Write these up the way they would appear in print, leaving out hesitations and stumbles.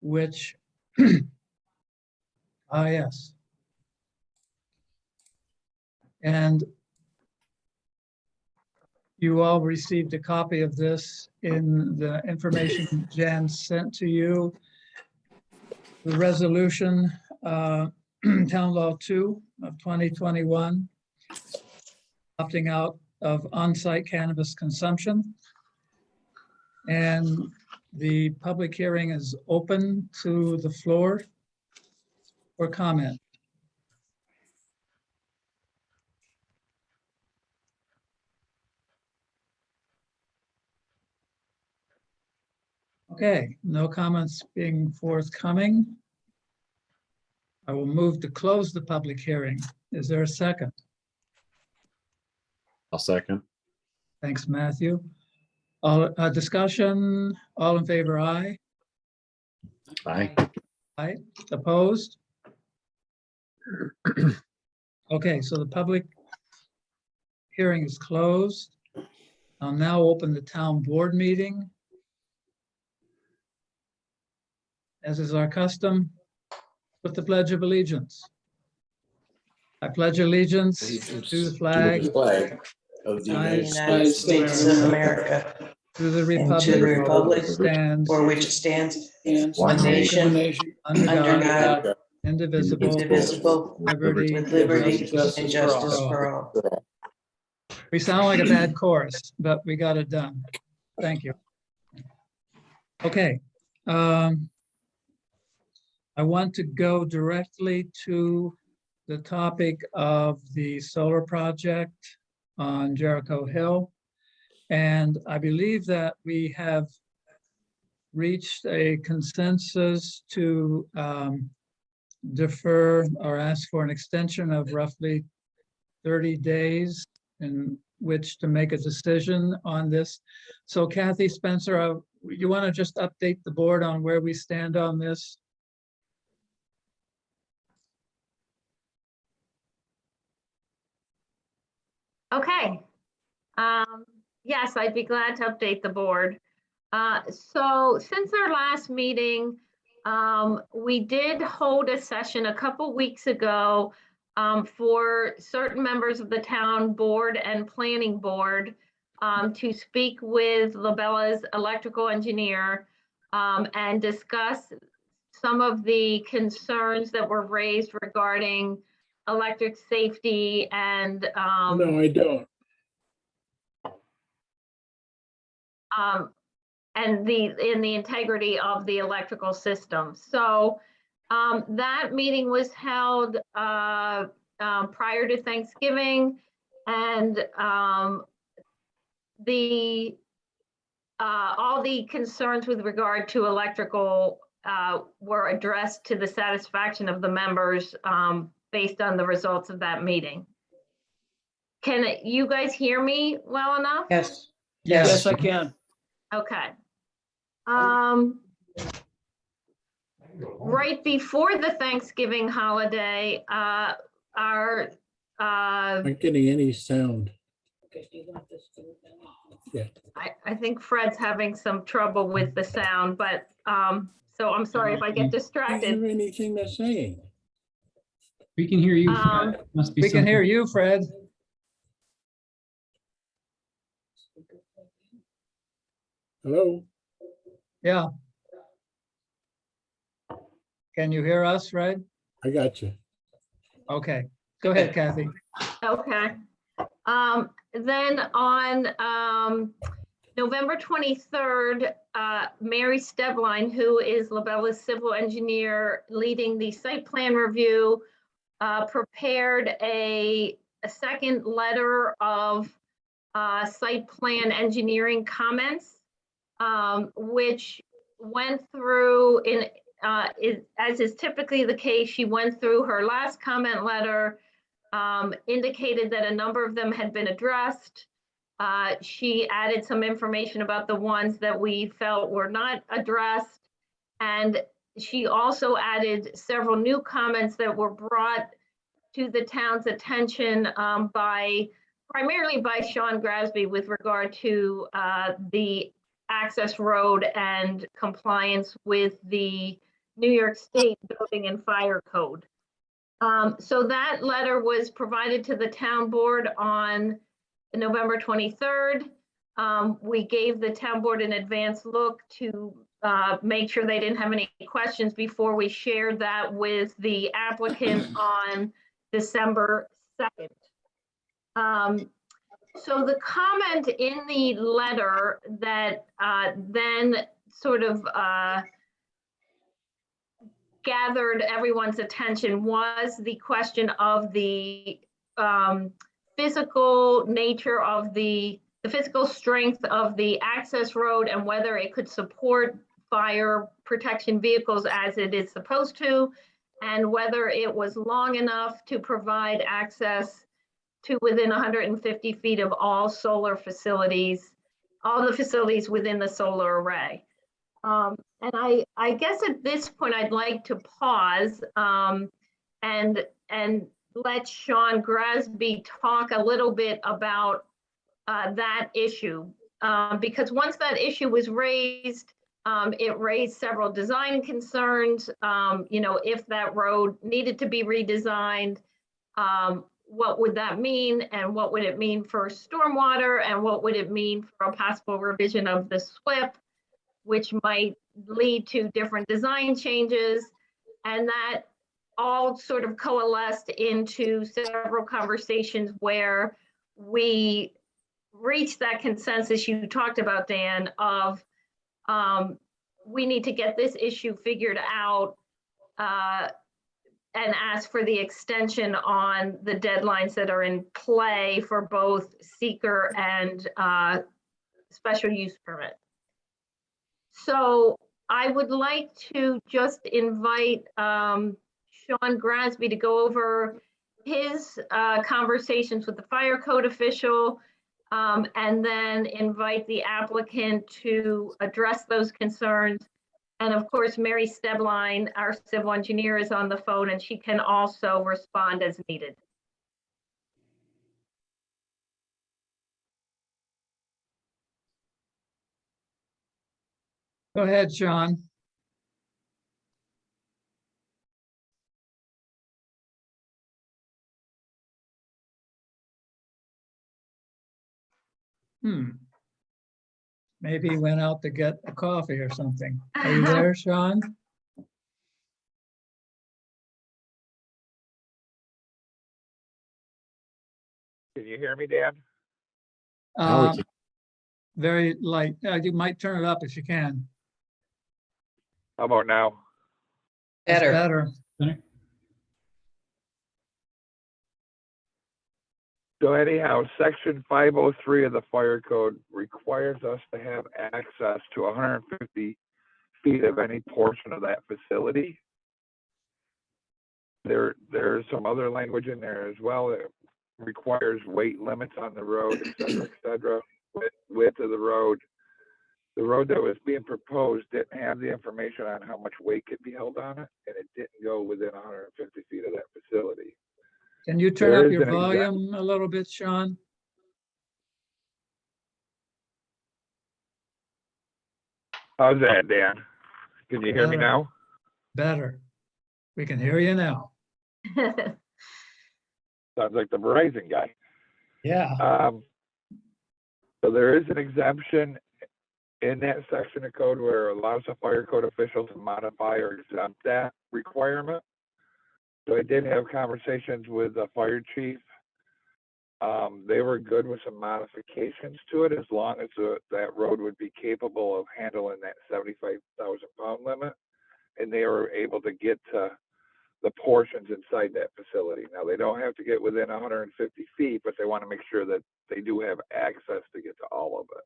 which, yes. And you all received a copy of this in the information Jan sent to you. The resolution, Town Law 2 of 2021, opting out of on-site cannabis consumption. And the public hearing is open to the floor for comment. Okay, no comments being forthcoming. I will move to close the public hearing. Is there a second? I'll second. Thanks, Matthew. All discussion, all in favor, aye. Aye. Aye, opposed? Okay, so the public hearing is closed. I'll now open the town board meeting. As is our custom, with the Pledge of Allegiance. I pledge allegiance to the flag Of the United States of America, to the and to the republic republic stands for which it stands, One one nation, under under God, God, indivisible, indivisible, liberty, with liberty justice and for justice all. for all. We sound like a bad chorus, but we got it done. Thank you. Okay. I want to go directly to the topic of the solar project on Jericho Hill. And I believe that we have reached a consensus to defer or ask for an extension of roughly 30 days in which to make a decision on this. So Kathy Spencer, you want to just update the board on where we stand on this? Okay. Yes, I'd be glad to update the board. So since our last meeting, we did hold a session a couple weeks ago for certain members of the town board and planning board to speak with Labella's electrical engineer and discuss some of the concerns that were raised regarding electric safety and No, I don't. and the integrity of the electrical system. So that meeting was held prior to Thanksgiving, and all the concerns with regard to electrical were addressed to the satisfaction of the members based on the results of that meeting. Can you guys hear me well enough? Yes. Yes, I can. Okay. Right before the Thanksgiving holiday, our I'm not getting any sound. Yeah. I think Fred's having some trouble with the sound, but so I'm sorry if I get I don't distracted. hear anything they're saying. We can hear you, Fred. Must be We can hear something. you, Fred. Hello? Yeah. Can you hear us, Fred? I got you. Okay, go ahead, Kathy. Okay. Then on November 23rd, Mary Stebline, who is Labella's civil engineer leading the site plan review, prepared a second letter of site plan engineering comments, which went through as is typically the case. She went through her last comment letter, indicated that a number of them had been addressed. She added some information about the ones that we felt were not addressed. And she also added several new comments that were brought to the town's attention primarily by Sean Grasby with regard to the access road and compliance with the New York State Building and Fire Code. So that letter was provided to the town board on November 23rd. We gave the town board an advance look to make sure they didn't have any questions before we shared that with the applicant on December 2nd. So the comment in the letter that then sort of gathered everyone's attention was the question of the physical nature of the physical strength of the access road and whether it could support fire protection vehicles as it is supposed to, and whether it was long enough to provide access to within 150 feet of all solar facilities, all the facilities within the solar array. And I guess at this point, I'd like to pause and let Sean Grasby talk a little bit about that issue. Because once that issue was raised, it raised several design concerns. You know, if that road needed to be redesigned, what would that mean? And what would it mean for stormwater? And what would it mean for a possible revision of the SWIP, which might lead to different design changes? And that all sort of coalesced into several conversations where we reached that consensus you talked about, Dan, of we need to get this issue figured out and ask for the extension on the deadlines that are in play for both seeker and special use permit. So I would like to just invite Sean Grasby to go over his conversations with the fire code official, and then invite the applicant to address those concerns. And of course, Mary Stebline, our civil engineer, is on the phone and she can also respond as needed. Go ahead, Sean. Maybe he went out to get a coffee or something. Are you there, Sean? Can you hear me, Dan? Now we Uh, can- very light. You might turn it up if you can. How about now? That's Better. better. Better? So anyhow, section 503 of the fire code requires us to have access to 150 feet of any portion of that facility. There's some other language in there as well that requires weight limits on the road, et cetera, width of the road. The road that was being proposed didn't have the information on how much weight could be held on it, and it didn't go within 150 feet of that facility. Can you turn There up is your an exact- volume a little bit, Sean? How's that, Dan? Can you hear me Better. now? Better. We can hear you now. Sounds like the Verizon guy. Yeah. So there is an exemption in that section of code where it allows a fire code official to modify or exempt that requirement. So I did have conversations with the fire chief. They were good with some modifications to it as long as that road would be capable of handling that 75,000 pound limit. And they were able to get to the portions inside that facility. Now they don't have to get within 150 feet, but they want to make sure that they do have access to get to all of it.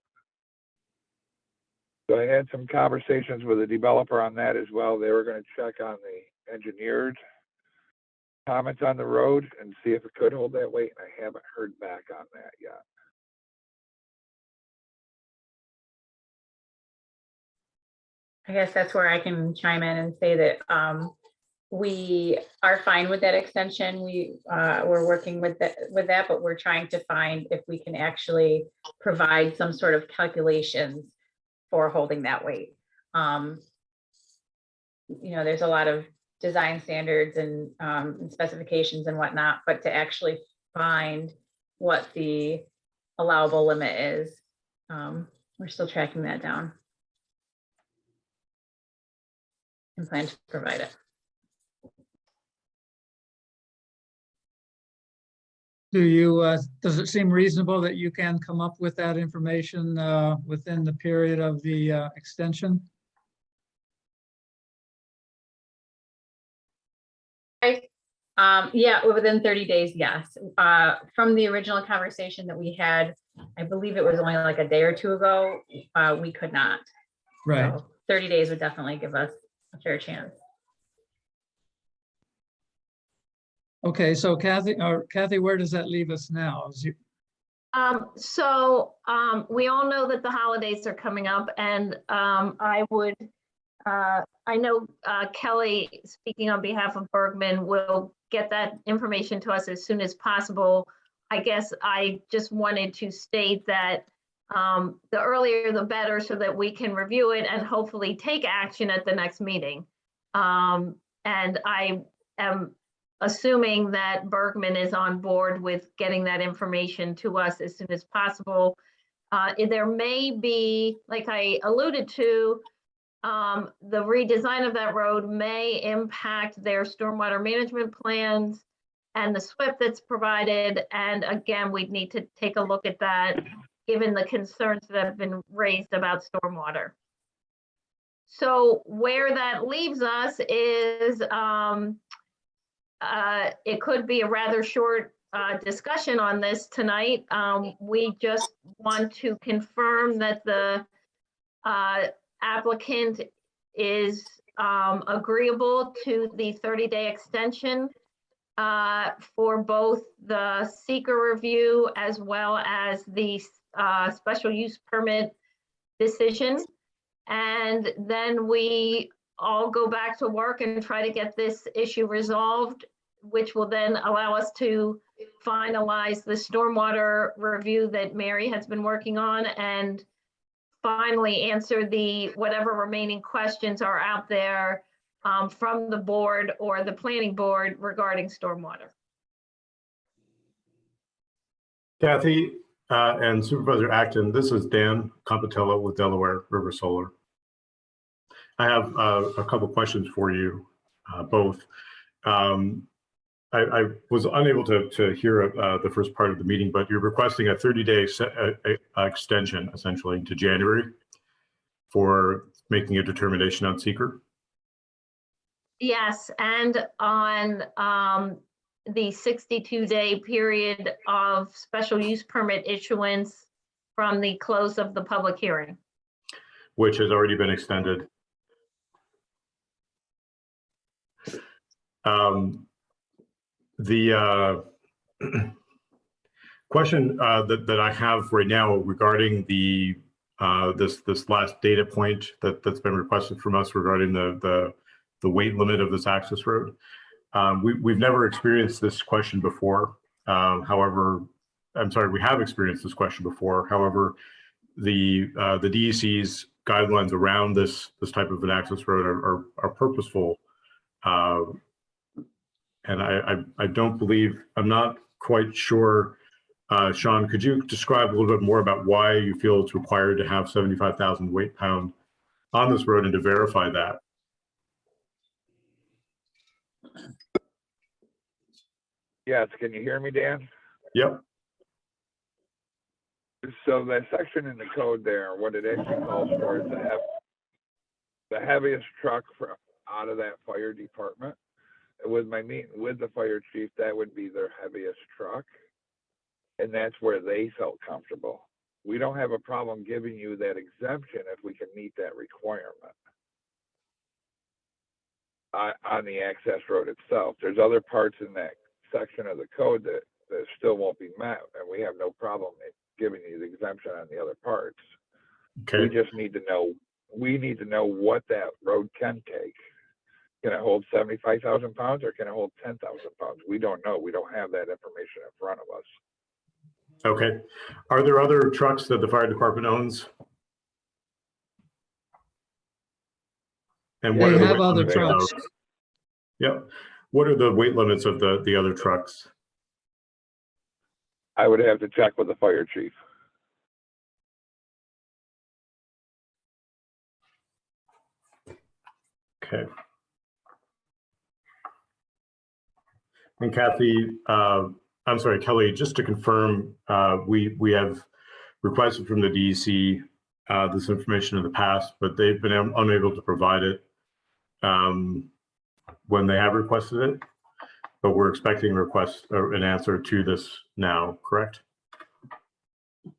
So I had some conversations with the developer on that as well. They were going to check on the engineered comments on the road and see if it could hold that weight. And I haven't heard back on that yet. I guess that's where I can chime in and say that we are fine with that extension. We're working with that, but we're trying to find if we can actually provide some sort of calculations for holding that weight. there's a lot of design standards and specifications and whatnot, but to actually find what the allowable limit is, we're still tracking that down. And plan to provide it. Does it seem reasonable that you can come up with that information within the period of the extension? Yeah, within 30 days, yes. From the original conversation that we had, I believe it was only like a day or two ago, we could not. Right. So 30 days would definitely give us a fair chance. Okay, so Kathy, where does that leave us now? We all know that the holidays are coming up, and I know Kelly, speaking on behalf of Bergman, will get that information to us as soon as possible. I guess I just wanted to state that the earlier the better, so that we can review it and hopefully take action at the next meeting. And I am assuming that Bergman is on board with getting that information to us as soon as possible. There may be, like I alluded to, the redesign of that road may impact their stormwater management plans and the SWIP that's provided. And again, we'd need to take a look at that, given the concerns that have been raised about stormwater. So where that leaves us is, it could be a rather short discussion on this tonight. We just want to confirm that the applicant is agreeable to the 30-day extension for both the seeker review as well as the special use permit decision. And then we all go back to work and try to get this issue resolved, which will then allow us to finalize the stormwater review that Mary has been working on, and finally answer whatever remaining questions are out there from the board or the planning board regarding stormwater. Kathy and Supervisor Acton, this is Dan Compatello with Delaware River Solar. I have a couple questions for you both. I was unable to hear the first part of the meeting, but you're requesting a 30-day extension, essentially, to January for making a determination on seeker. Yes, and on the 62-day period of special use permit issuance from the close of the public hearing. Which has already been extended. The question that I have right now regarding the this last data point that's been requested from us regarding the weight limit of this access road. We've never experienced this question before. However, I'm sorry, we have experienced this question before. However, the DEC's guidelines around this type of an access road are purposeful. And I don't believe, I'm not quite sure, Sean, could you describe a little bit more about why you feel it's required to have 75,000 weight pound on this road and to verify that? Yes, can you hear me, Dan? Yep. So that section in the code there, what it actually calls for is the heaviest truck out of that fire department. With my meeting with the fire chief, that would be their heaviest truck. And that's where they felt comfortable. We don't have a problem giving you that exemption if we can meet that requirement on the access road itself. There's other parts in that section of the code that still won't be met, and we have no problem giving you the exemption on the other parts. Okay. We just need to know, what that road can take. Can it hold 75,000 pounds or can it hold 10,000 pounds? We don't know. We don't have that information in front of us. Okay. Are there other trucks that the fire department owns? And They what are the have weight other limits of trucks. those? Yep. What are the weight limits of the other trucks? I would have to check with the fire chief. Okay. And Kathy, I'm sorry, Kelly, just to confirm, we have requested from the DEC this information in the past, but they've been unable to provide it when they have requested it. But we're expecting an answer to this now, correct?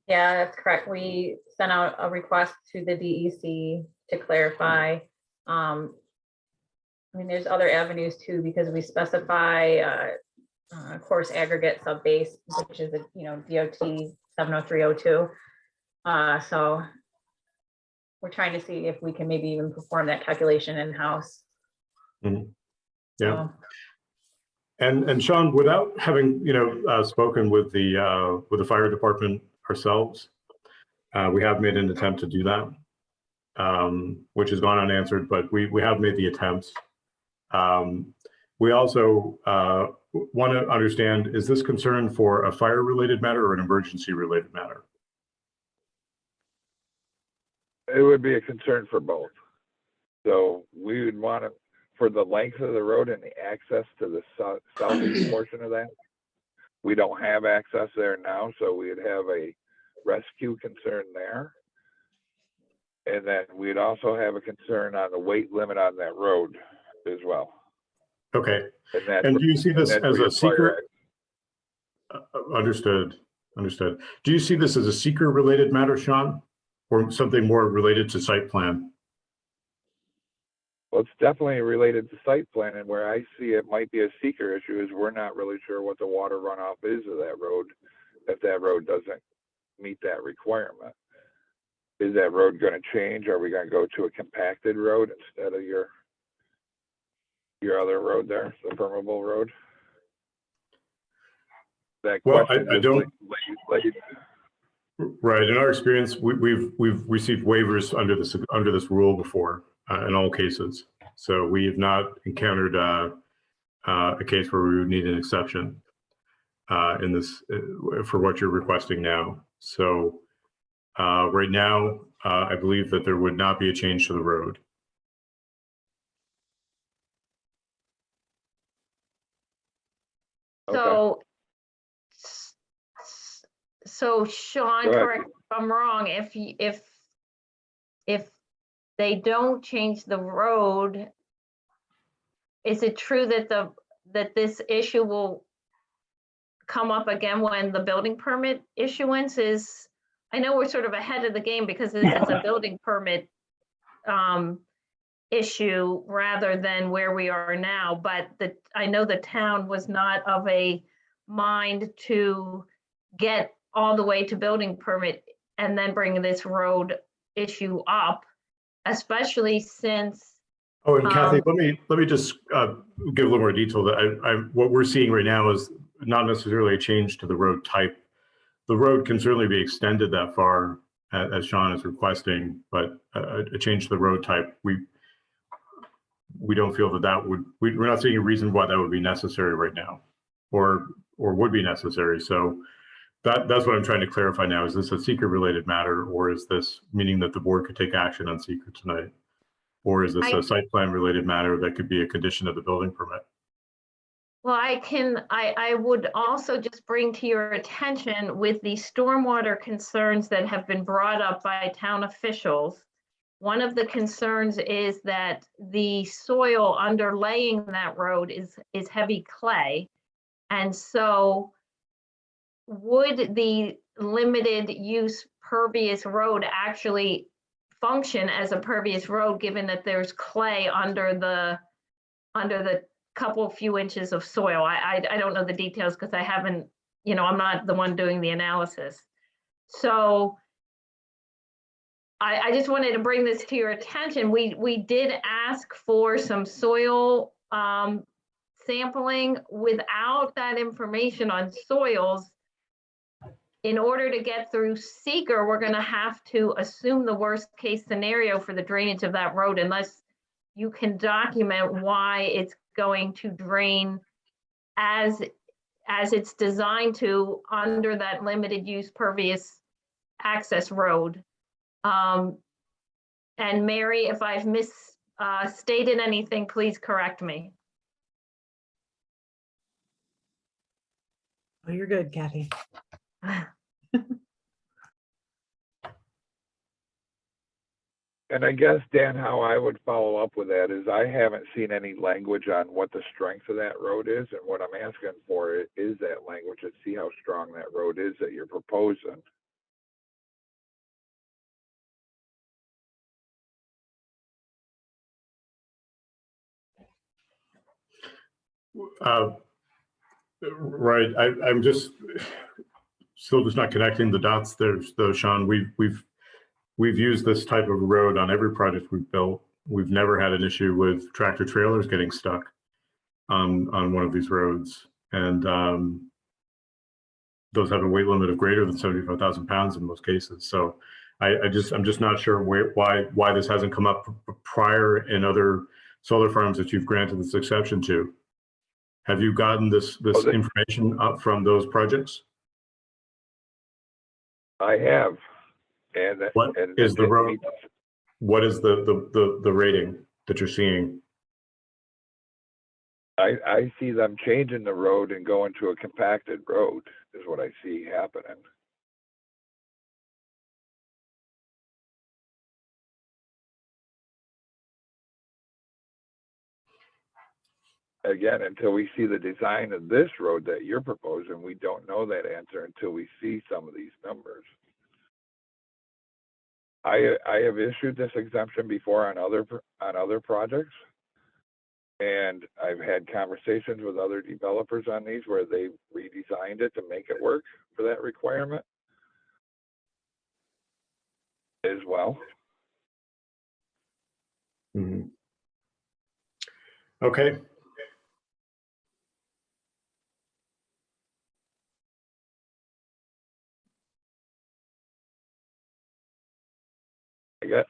Yeah, that's correct. We sent out a request to the DEC to clarify. I mean, there's other avenues too, because we specify course aggregate subbase, which is a, DOT 70302. So we're trying to see if we can maybe even perform that calculation in-house. Mhm. Yeah. So, And Sean, without having spoken with the fire department ourselves, we have made an attempt to do that, which has gone unanswered, but we have made the attempts. We also want to understand, is this concern for a fire-related matter or an emergency-related matter? It would be a concern for both. So we would want to, for the length of the road and the access to the southeast portion of that, we don't have access there now, so we'd have a rescue concern there. And then we'd also have a concern on the weight limit on that road as well. Okay. And And do you see this as a seeker? fire Understood. Understood. Do you see this as a seeker-related matter, Sean, or something more related to site plan? Well, it's definitely related to site plan, and where I see it might be a seeker issue is we're not really sure what the water runoff is of that road, if that road doesn't meet that requirement. Is that road going to change? Are we going to go to a compacted road instead of your other road there, the permeable road? That Well, question I just don't. let Right. In our experience, we've received waivers under this rule before in all cases. So we have not encountered a case where we would need an exception in this for what you're requesting now. So right now, I believe that there would not be a change to the road. So, so Sean, Go ahead. correct me if I'm wrong, if they don't change the road, is it true that that this issue will come up again when the building permit issuance is? I know we're sort of ahead of the game because this is a building permit issue rather than where we are now, but I know the town was not of a mind to get all the way to building permit and then bring this road issue up, especially since. Oh, and Kathy, let me just give a little more detail. That what we're seeing right now is not necessarily a change to the road type. The road can certainly be extended that far, as Sean is requesting, but a change to the road type, we don't feel that we're not seeing a reason why that would be necessary right now, or would be necessary. So that's what I'm trying to clarify now. Is this a seeker related matter, or is this meaning that the board could take action on seeker tonight? Or is this a site plan related matter that could be a condition of the building permit? Well, I would also just bring to your attention with the stormwater concerns that have been brought up by town officials. One of the concerns is that the soil underlaying that road is heavy clay. And so would the limited use pervious road actually function as a pervious road, given that there's clay under the couple few inches of soil? I don't know the details because I haven't, I'm not the one doing the analysis. So I just wanted to bring this to your attention. We did ask for some soil sampling. Without that information on soils, in order to get through seeker, we're going to have to assume the worst case scenario for the drainage of that road, unless you can document why it's going to drain as it's designed to under that limited use pervious access road. And Mary, if I've misstated anything, please correct me. Oh, you're good, Kathy. And I guess, Dan, how I would follow up with that is I haven't seen any language on what the strength of that road is. And what I'm asking for is that language to see how strong that road is that you're proposing. Right, I'm just still just not connecting the dots there, though, Sean. We've used this type of road on every project we've built. We've never had an issue with tractor trailers getting stuck on one of these roads, and those have a weight limit of greater than 75,000 pounds in most cases. So I'm just not sure why this hasn't come up prior in other solar farms that you've granted this exception to. Have you gotten this information up from those projects? I have. And What is the road? What is the rating that you're seeing? I see them changing the road and going to a compacted road is what I see happening. Again, until we see the design of this road that you're proposing, we don't know that answer until we see some of these numbers. I have issued this exemption before on other projects, and I've had conversations with other developers on these where they redesigned it to make it work for that requirement as well. Mm-hmm. Okay.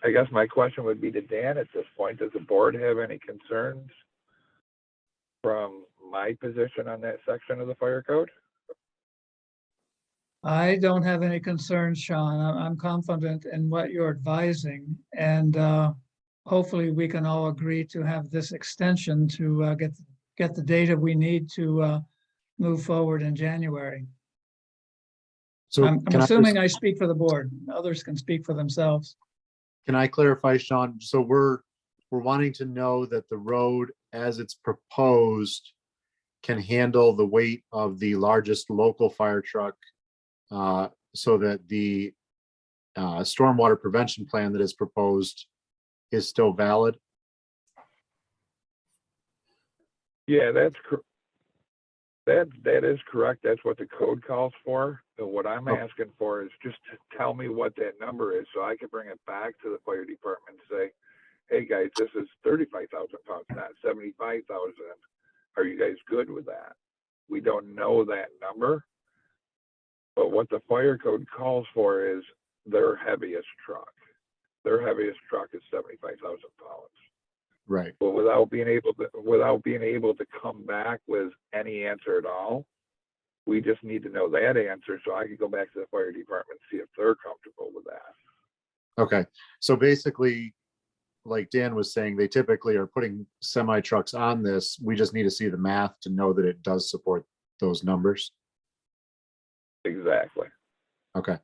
I guess my question would be to Dan at this point. Does the board have any concerns from my position on that section of the fire code? I don't have any concerns, Sean. I'm confident in what you're advising, and hopefully we can all agree to have this extension to get the data we need to move forward in January. So I'm assuming I speak for the board. Others can speak for themselves. Can I clarify, Sean? So we're wanting to know that the road as it's proposed can handle the weight of the largest local fire truck, so that the stormwater prevention plan that is proposed is still valid? Yeah, that is correct. That's what the code calls for. So what I'm asking for is just to tell me what that number is so I can bring it back to the fire department and say, hey guys, this is 35,000 pounds, not 75,000. Are you guys good with that? We don't know that number, but what the fire code calls for is their heaviest truck. Their heaviest truck is 75,000 pounds. Right. But without being able to come back with any answer at all, we just need to know that answer so I can go back to the fire department and see if they're comfortable with that. Okay. So basically, like Dan was saying, they typically are putting semi trucks on this. We just need to see the math to know that it does support those numbers. Exactly. Okay.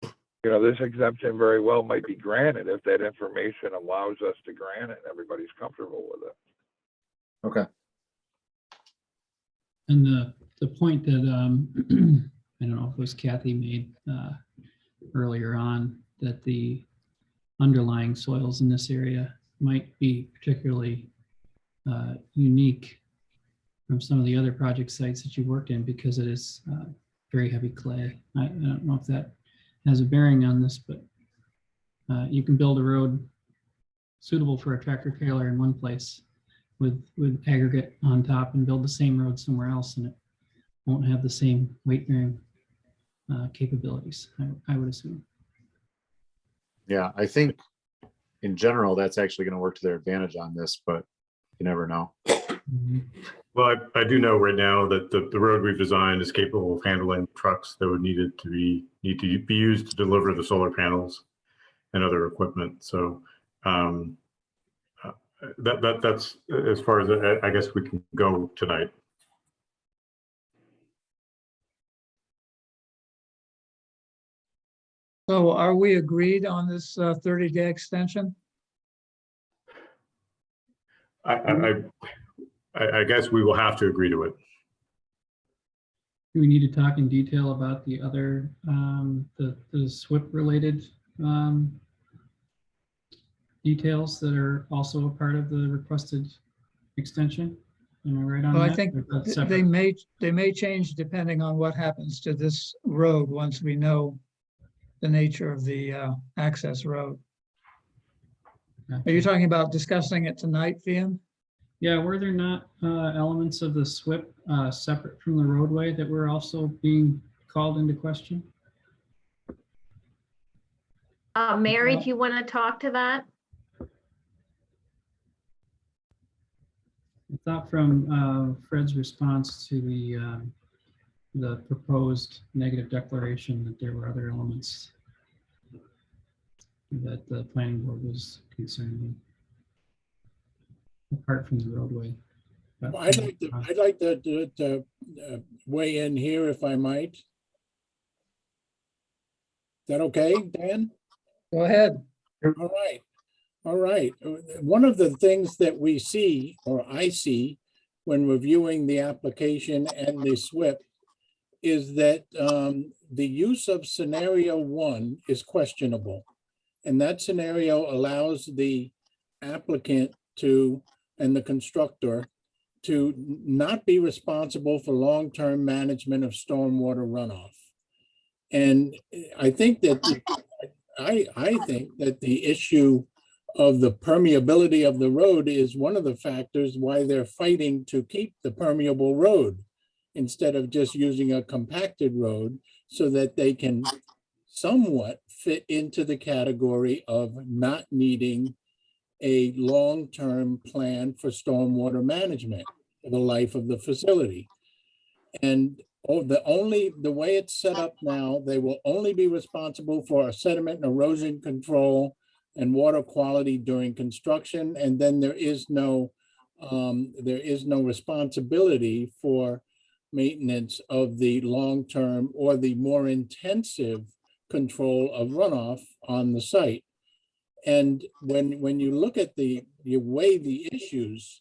You know, this exemption very well might be granted if that information allows us to grant it and everybody's comfortable with it. Okay. And the point that I don't know if it was Kathy made earlier on, that the underlying soils in this area might be particularly unique from some of the other project sites that you worked in because it is very heavy clay. I don't know if that has a bearing on this, but you can build a road suitable for a tractor trailer in one place with aggregate on top and build the same road somewhere else, and it won't have the same weight bearing capabilities, I would assume. Yeah, I think in general, that's actually going to work to their advantage on this, but you never know. Mhm. Well, I do know right now that the road we've designed is capable of handling trucks that would need to be used to deliver the solar panels and other equipment. So um, that's as far as I guess we can go tonight. So are we agreed on this 30-day extension? I guess we will have to agree to it. Do we need to talk in detail about the other, the SWIP related details that are also a part of the requested extension? Am I right on Well, that? I think Or that's they separate? may change depending on what happens to this road once we know the nature of the access road. Are you talking about discussing it tonight, Fian? Yeah, were there not elements of the SWIP separate from the roadway that were also being called into question? Mary, do you want to talk to that? I thought from Fred's response to the proposed negative declaration that there were other elements that the planning board was concerned with, apart from the roadway. But, I'd like to weigh in here if I might. Is that okay, Dan? Go ahead. All right. All right. One of the things that we see, or I see, when reviewing the application and the SWIP is that the use of scenario 1 is questionable. And that scenario allows the applicant to, and the constructor, to not be responsible for long-term management of stormwater runoff. And I think that I think that the issue of the permeability of the road is one of the factors why they're fighting to keep the permeable road instead of just using a compacted road, so that they can somewhat fit into the category of not needing a long-term plan for stormwater management for the life of the facility. And the way it's set up now, they will only be responsible for sediment and erosion control and water quality during construction. And then there is no responsibility for maintenance of the long-term or the more intensive control of runoff on the site. And when you look at you weigh the issues,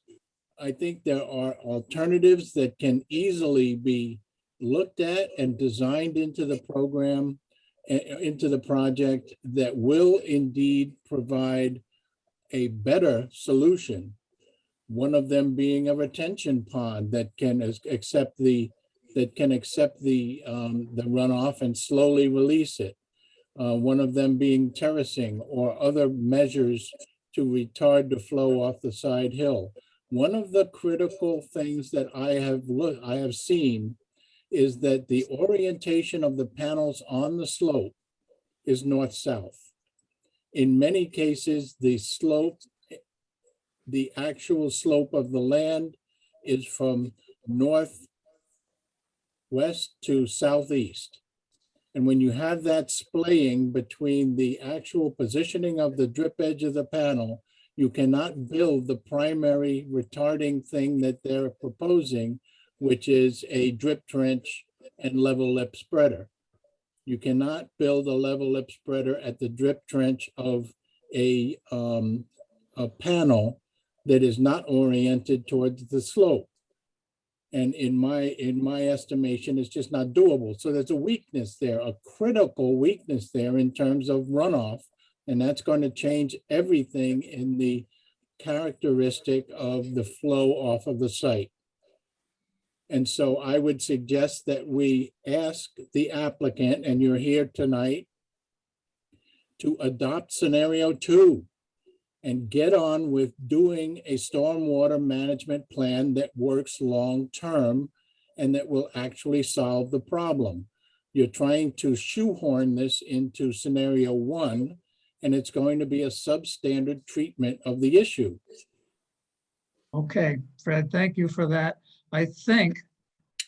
I think there are alternatives that can easily be looked at and designed into the program, into the project, that will indeed provide a better solution. One of them being a retention pond that can accept the runoff and slowly release it. One of them being terracing or other measures to retard the flow off the side hill. One of the critical things that I have seen is that the orientation of the panels on the slope is north-south. In many cases, the actual slope of the land is from northwest to southeast. And when you have that splaying between the actual positioning of the drip edge of the panel, you cannot build the primary retarding thing that they're proposing, which is a drip trench and level lip spreader. You cannot build a level lip spreader at the drip trench of a panel that is not oriented towards the slope. And in my estimation, it's just not doable. So there's a weakness there, a critical weakness there in terms of runoff. And that's going to change everything in the characteristic of the flow off of the site. And so I would suggest that we ask the applicant, and you're here tonight, to adopt scenario 2 and get on with doing a stormwater management plan that works long-term and that will actually solve the problem. You're trying to shoehorn this into scenario 1, and it's going to be a substandard treatment of the issue. Okay, Fred, thank you for that. I think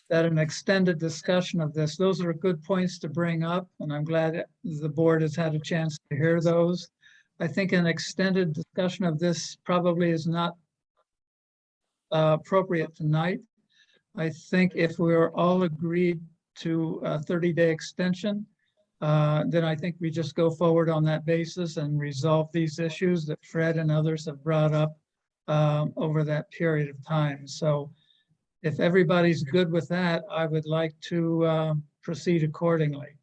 that an extended discussion of this, those are good points to bring up, and I'm glad the board has had a chance to hear those. I think an extended discussion of this probably is not appropriate tonight. I think if we're all agreed to a 30-day extension, then I think we just go forward on that basis and resolve these issues that Fred and others have brought up over that period of time. So if everybody's good with that, I would like to proceed accordingly.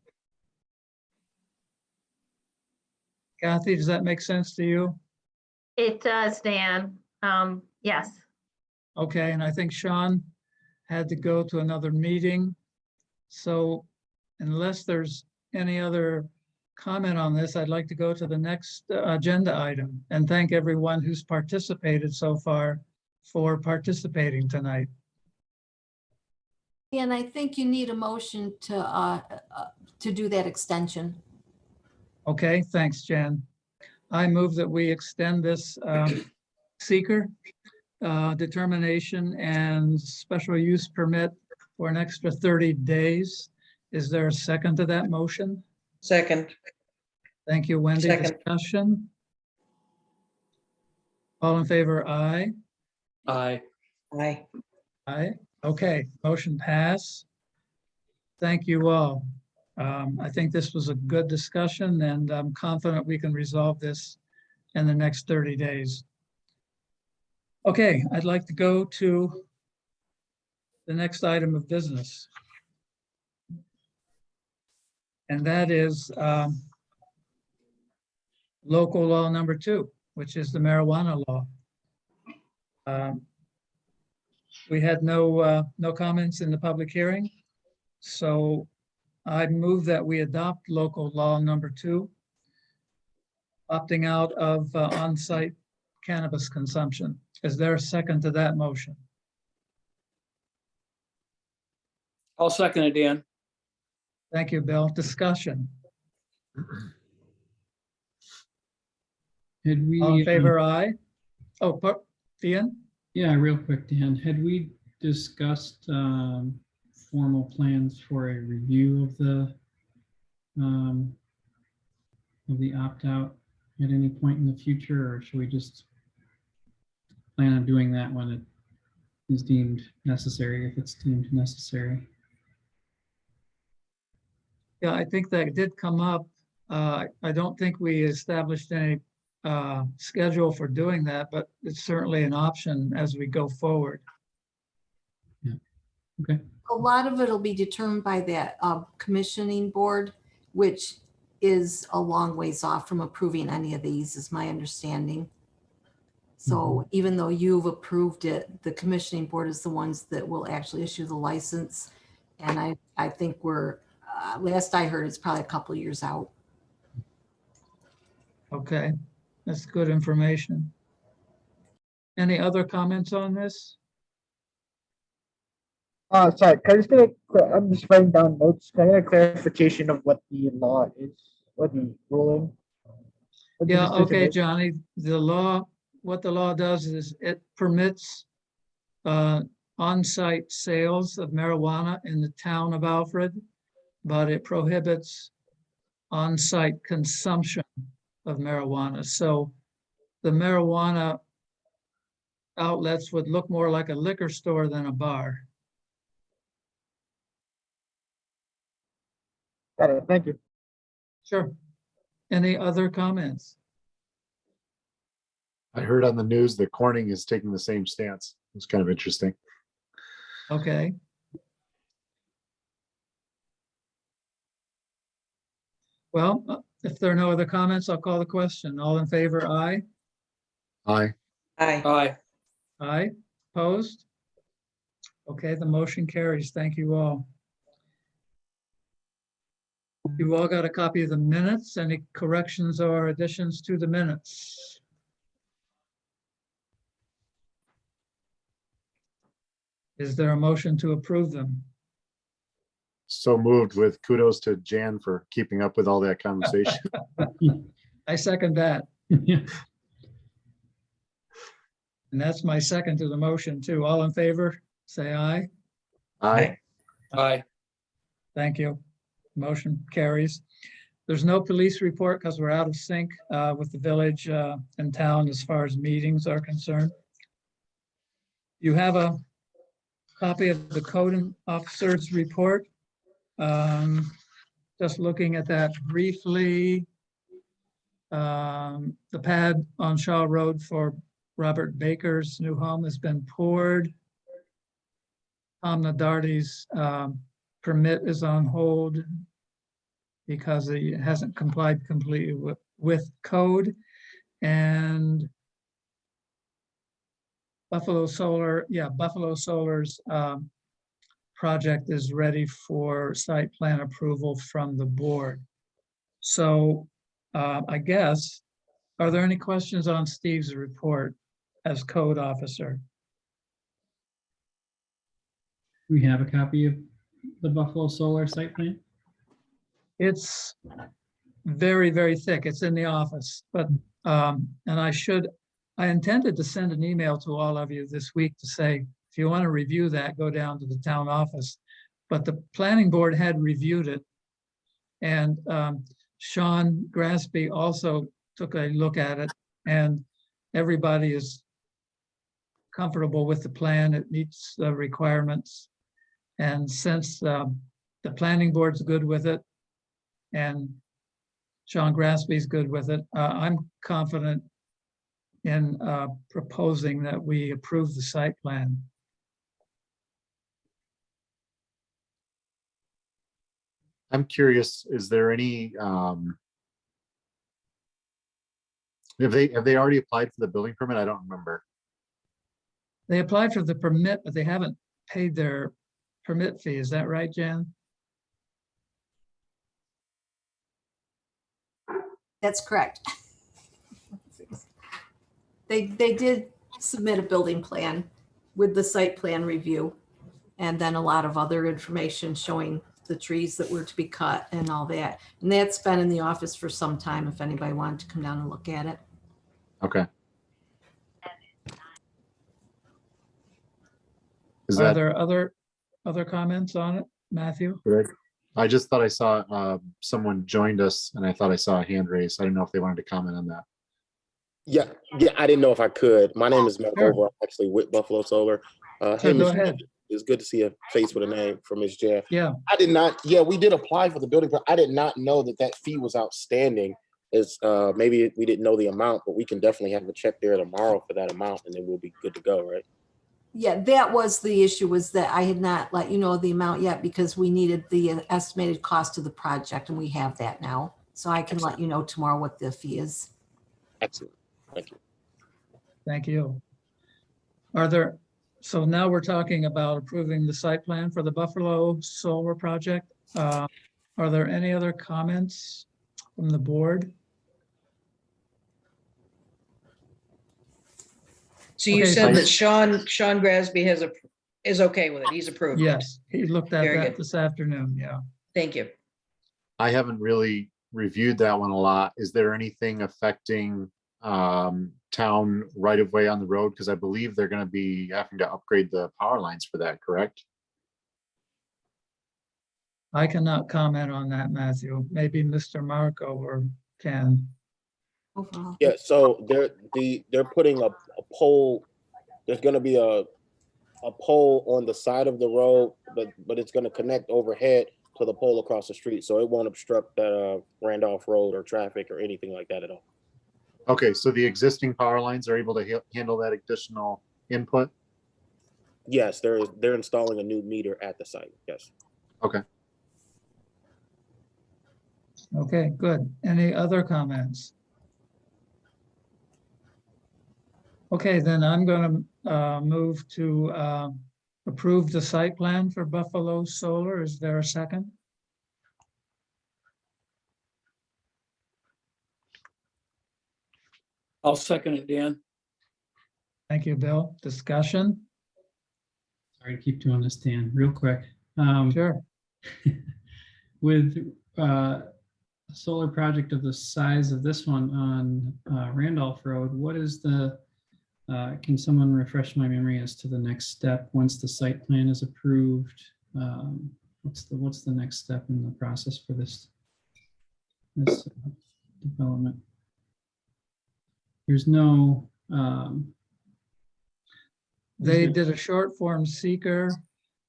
Kathy, does that make sense to you? It does, Dan. Yes. Okay, and I think Sean had to go to another meeting. So unless there's any other comment on this, I'd like to go to the next agenda item and thank everyone who's participated so far for participating tonight. And I think you need a motion to do that extension. Okay, thanks, Jan. I move that we extend this seeker determination and special use permit for an extra 30 days. Is there a second to that motion? Second. Thank you, Wendy. Second. Discussion? All in favor, aye? Aye. Aye. Okay, motion pass. Thank you all. I think this was a good discussion, and I'm confident we can resolve this in the next 30 days. Okay, I'd like to go to the next item of business. And that is local law number 2, which is the marijuana law. We had no comments in the public hearing, so I move that we adopt local law number 2, opting out of on-site cannabis consumption. Is there a second to that motion? I'll second it, Dan. Thank you, Bill. Discussion. Had we? All in favor, aye? Oh, Ian? Yeah, real quick, Dan, had we discussed formal plans for a review of the opt-out at any point in the future, or should we just plan on doing that when it is deemed necessary, if it's deemed necessary? Yeah, I think that did come up. I don't think we established any schedule for doing that, but it's certainly an option as we go forward. Yeah. Okay. A lot of it will be determined by that commissioning board, which is a long ways off from approving any of these, is my understanding. So even though you've approved it, the commissioning board is the ones that will actually issue the license. And I think we're, last I heard, it's probably a couple of years out. Okay, that's good information. Any other comments on this? Sorry, can I just get I'm just writing down notes. Can I get a clarification of what the law is, what the ruling? What the Yeah, decision okay, is? Johnny, the law, what the law does is it permits on-site sales of marijuana in the town of Alfred, but it prohibits on-site consumption of marijuana. So the marijuana outlets would look more like a liquor store than a bar. Got it, thank you. Sure. Any other comments? I heard on the news that Corning is taking the same stance. It's kind of interesting. Okay. Well, if there are no other comments, I'll call the question. All in favor, aye? Aye. Aye. Aye. Aye. Opposed? Okay, the motion carries. Thank you all. You all got a copy of the minutes. Any corrections or additions to the minutes? Is there a motion to approve them? So moved, with kudos to Jan for keeping up with all that conversation. I second that. Yeah. And that's my second to the motion too. All in favor, say aye. Aye. Aye. Thank you. Motion carries. There's no police report because we're out of sync with the village and town as far as meetings are concerned. You have a copy of the code officer's report. Just looking at that briefly. The pad on Shaw Road for Robert Baker's new home has been poured. Tom Nadardi's permit is on hold because he hasn't complied completely with code. And Buffalo Solar's project is ready for site plan approval from the board. So I guess, are there any questions on Steve's report as code officer? We have a copy of the Buffalo Solar site plan. It's very, very thick. It's in the office, but, and I intended to send an email to all of you this week to say, if you want to review that, go down to the town office. But the planning board had reviewed it. And Sean Graspy also took a look at it, and everybody is comfortable with the plan. It meets the requirements. And since the planning board's good with it and Sean Graspy's good with it, I'm confident in proposing that we approve the site plan. I'm curious, is there any, have they already applied for the building permit? I don't remember. They applied for the permit, but they haven't paid their permit fee. Is that right, Jan? That's correct. They did submit a building plan with the site plan review and then a lot of other information showing the trees that were to be cut and all that. And that's been in the office for some time if anybody wanted to come down and look at it. Okay. Are there other comments on it, Matthew? Correct? I just thought I saw someone joined us and I thought I saw a hand raised. I didn't know if they wanted to comment on that. Yeah, I didn't know if I could. My name is Matt Sure. Over. I'm actually with Buffalo Solar. Sure, Hey, go Ms. ahead. It's good to see a face with a name from Ms. Jan. Yeah, I did not, yeah, we did apply for the building, but I did not know that fee was outstanding. It's maybe we didn't know the amount, but we can definitely have a check there tomorrow for that amount and then we'll be good to go, right? Yeah, that was the issue, was that I had not let you know the amount yet because we needed the estimated cost of the project and we have that now. So I can let you know tomorrow what the fee is. Excellent. Thank you. thank you. So now we're talking about approving the site plan for the Buffalo Solar project. Are there any other comments from the board? So you Okay, said so- that Sean Grasby is okay with it. He's approved. it. Yes, he looked at Very that good. this afternoon, yeah. Thank you. I haven't really reviewed that one a lot. Is there anything affecting town right of way on the road? Because I believe they're going to be having to upgrade the power lines for that, correct? I cannot comment on that, Matthew. Maybe Mr. Marco or can. Overall. Yeah, so they're putting a pole, there's gonna be a pole on the side of the road, but it's gonna connect overhead to the pole across the street, so it won't obstruct Randolph Road or traffic or anything like that at all. Okay, so the existing power lines are able to handle that additional input? Yes, they're installing a new meter at the site, yes. Okay. Okay, good. Any other comments? Okay, then I'm going to move to approve the site plan for Buffalo Solar. Is there a second? I'll second it, Dan. Thank you, Bill. Discussion? Sorry to keep doing this, Dan, real quick. Sure. With solar project of the size of this one on Randolph Road, what is the, can someone refresh my memory as to the next step once the site plan is approved? What's the next step in the process for this development? There's no, They did a short form seeker.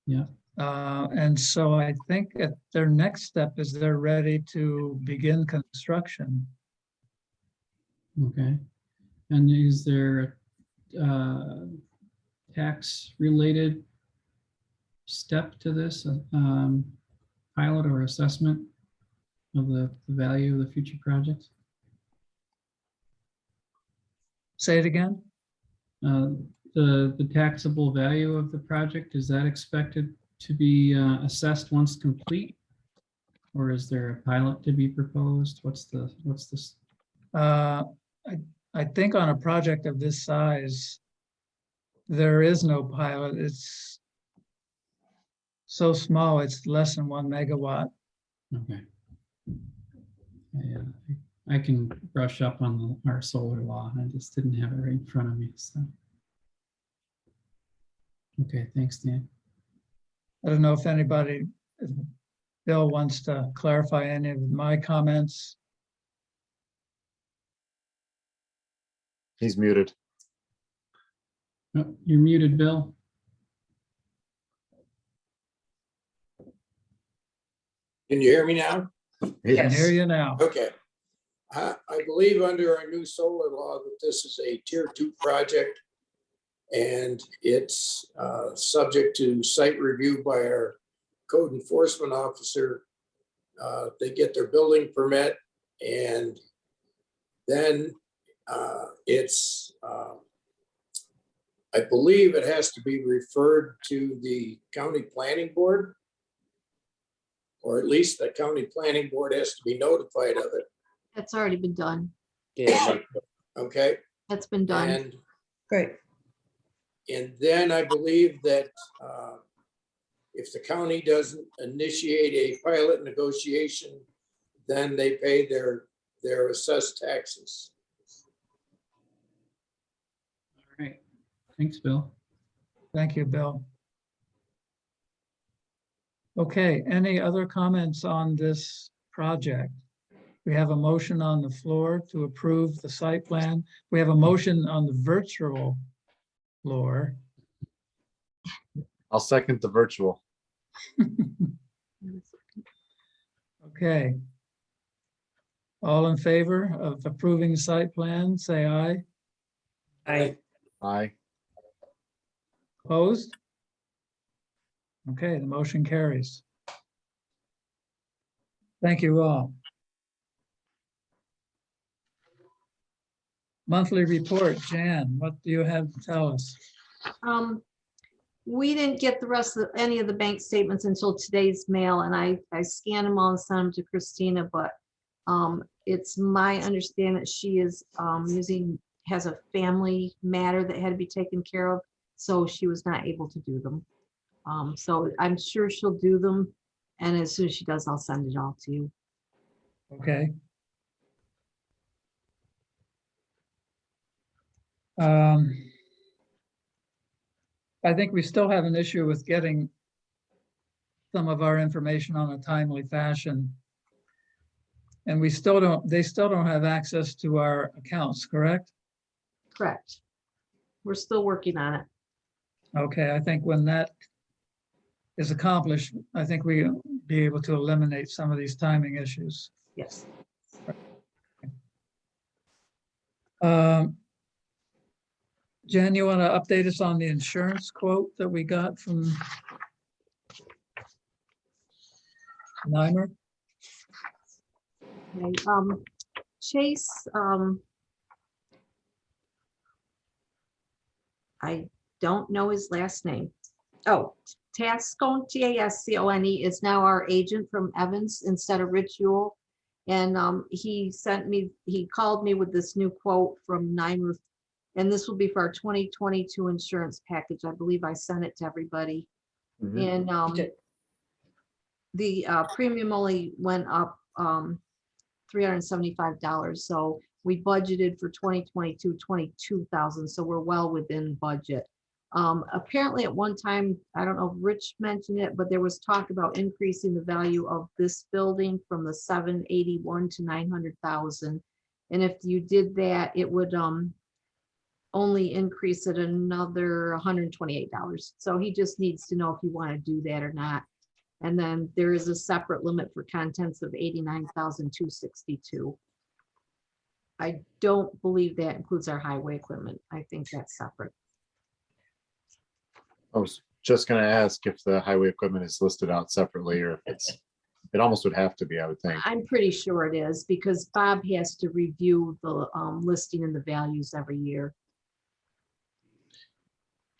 yeah, And so I think that their next step is they're ready to begin construction. okay. And is there a tax related step to this pilot or assessment of the value of the future projects? Say it again? The taxable value of the project, is that expected to be assessed once complete? Or is there a pilot to be proposed? What's this? I think on a project of this size, there is no pilot. It's so small, it's less than 1 megawatt. Okay. I can brush up on our solar law. I just didn't have it right in front of me, so. Okay, thanks, Dan. I don't know if anybody, if Bill wants to clarify any of my comments. He's muted. Oh, you're muted, Bill. Can you hear me now? I can hear you now. Okay. I believe under our new solar law that this is a tier 2 project and it's subject to site review by our code enforcement officer. They get their building permit and then I believe it has to be referred to the county planning board, or at least the county planning board has to be notified of it. That's already been done. Yeah, Okay. That's been done. And Great. And then I believe that if the county doesn't initiate a pilot negotiation, then they pay their assessed taxes. All right. Thanks, Bill. Thank you, Bill. Okay, any other comments on this project? We have a motion on the floor to approve the site plan. We have a motion on the virtual floor. I'll second the virtual. Okay. All in favor of approving the site plan, say aye. Aye. Aye. Opposed? Okay, the motion carries. Thank you all. Monthly report, Jan, what do you have to tell us? We didn't get the rest of any of the bank statements until today's mail, and I scanned them all and sent them to Christina, but it's my understanding that she is has a family matter that had to be taken care of, so she was not able to do them. So I'm sure she'll do them, and as soon as she does, I'll send it all to you. Okay. I think we still have an issue with getting some of our information on a timely fashion. And they still don't have access to our accounts, correct? Correct. We're still working on it. Okay, I think when that is accomplished, I think we'll be able to eliminate some of these timing issues. Yes. Jen, you want to update us on the insurance quote that we got from Nimer? Okay, Chase, I don't know his last name. Oh, Tascone, Tascone is now our agent from Evans instead of Rich Yule. And he called me with this new quote from Nimer. And this will be for our 2022 insurance package. I believe I sent it to everybody. And the premium only went up $375. So we budgeted for 2022, 22,000. So we're well within budget. Apparently at one time, I don't know if Rich mentioned it, but there was talk about increasing the value of this building from the 781 to 900,000. And if you did that, it would only increase it another $128. So he just needs to know if you want to do that or not. And then there is a separate limit for contents of 89,262. I don't believe that includes our highway equipment. I think that's separate. I was just gonna ask if the highway equipment is listed out separately or if it almost would have to be, I would think. I'm pretty sure it is because Bob has to review the listing and the values every year.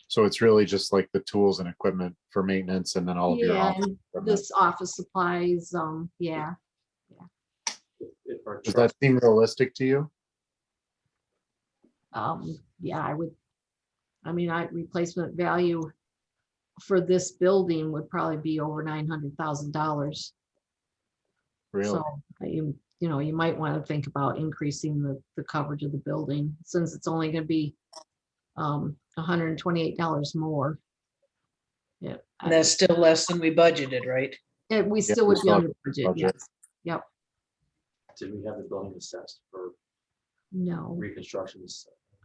So it's really just like the tools and equipment for maintenance and then all of your. Yeah, office and equipment. this office supplies, yeah. Does that seem realistic to you? Yeah, I mean, replacement value for this building would probably be over $900,000. Really? So you know, you might want to think about increasing the coverage of the building since it's only going to be $128 more. Yeah. And that's still less than we budgeted, right? And we Yeah, still we would be still have under budget, budget. yes. Yep, Did we have the building assessed for no, reconstruction I don't.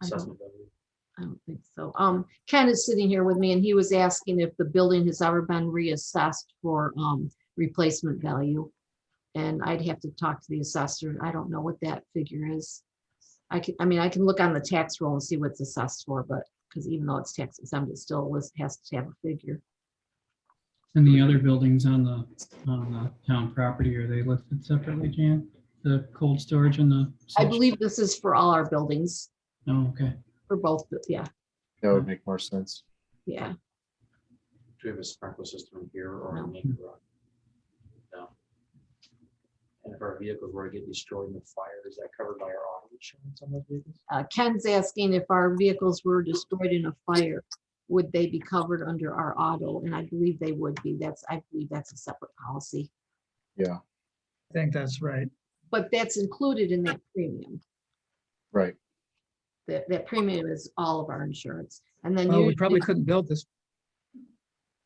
assessment value? I don't think so. Ken is sitting here with me and he was asking if the building has ever been reassessed for replacement value. And I'd have to talk to the assessor. I don't know what that figure is. I can look on the tax roll and see what's assessed for, but because even though it's tax exempt, it still has to have a figure. And the other buildings on the town property, are they listed separately, Jan? The cold storage and the. I believe this is for all our buildings, Oh, okay. for both, yeah, That would make more sense. yeah. Do we have a sprinkler system here or No. a main garage? No. And if our vehicles were to get destroyed in the fire, is that covered by our auto insurance on those vehicles? Ken's asking if our vehicles were destroyed in a fire, would they be covered under our auto? And I believe they would be. I believe that's a separate policy, Yeah, I think that's right. but that's included in that premium. right. That premium is all of our insurance. And then Well, we usually, probably couldn't build this.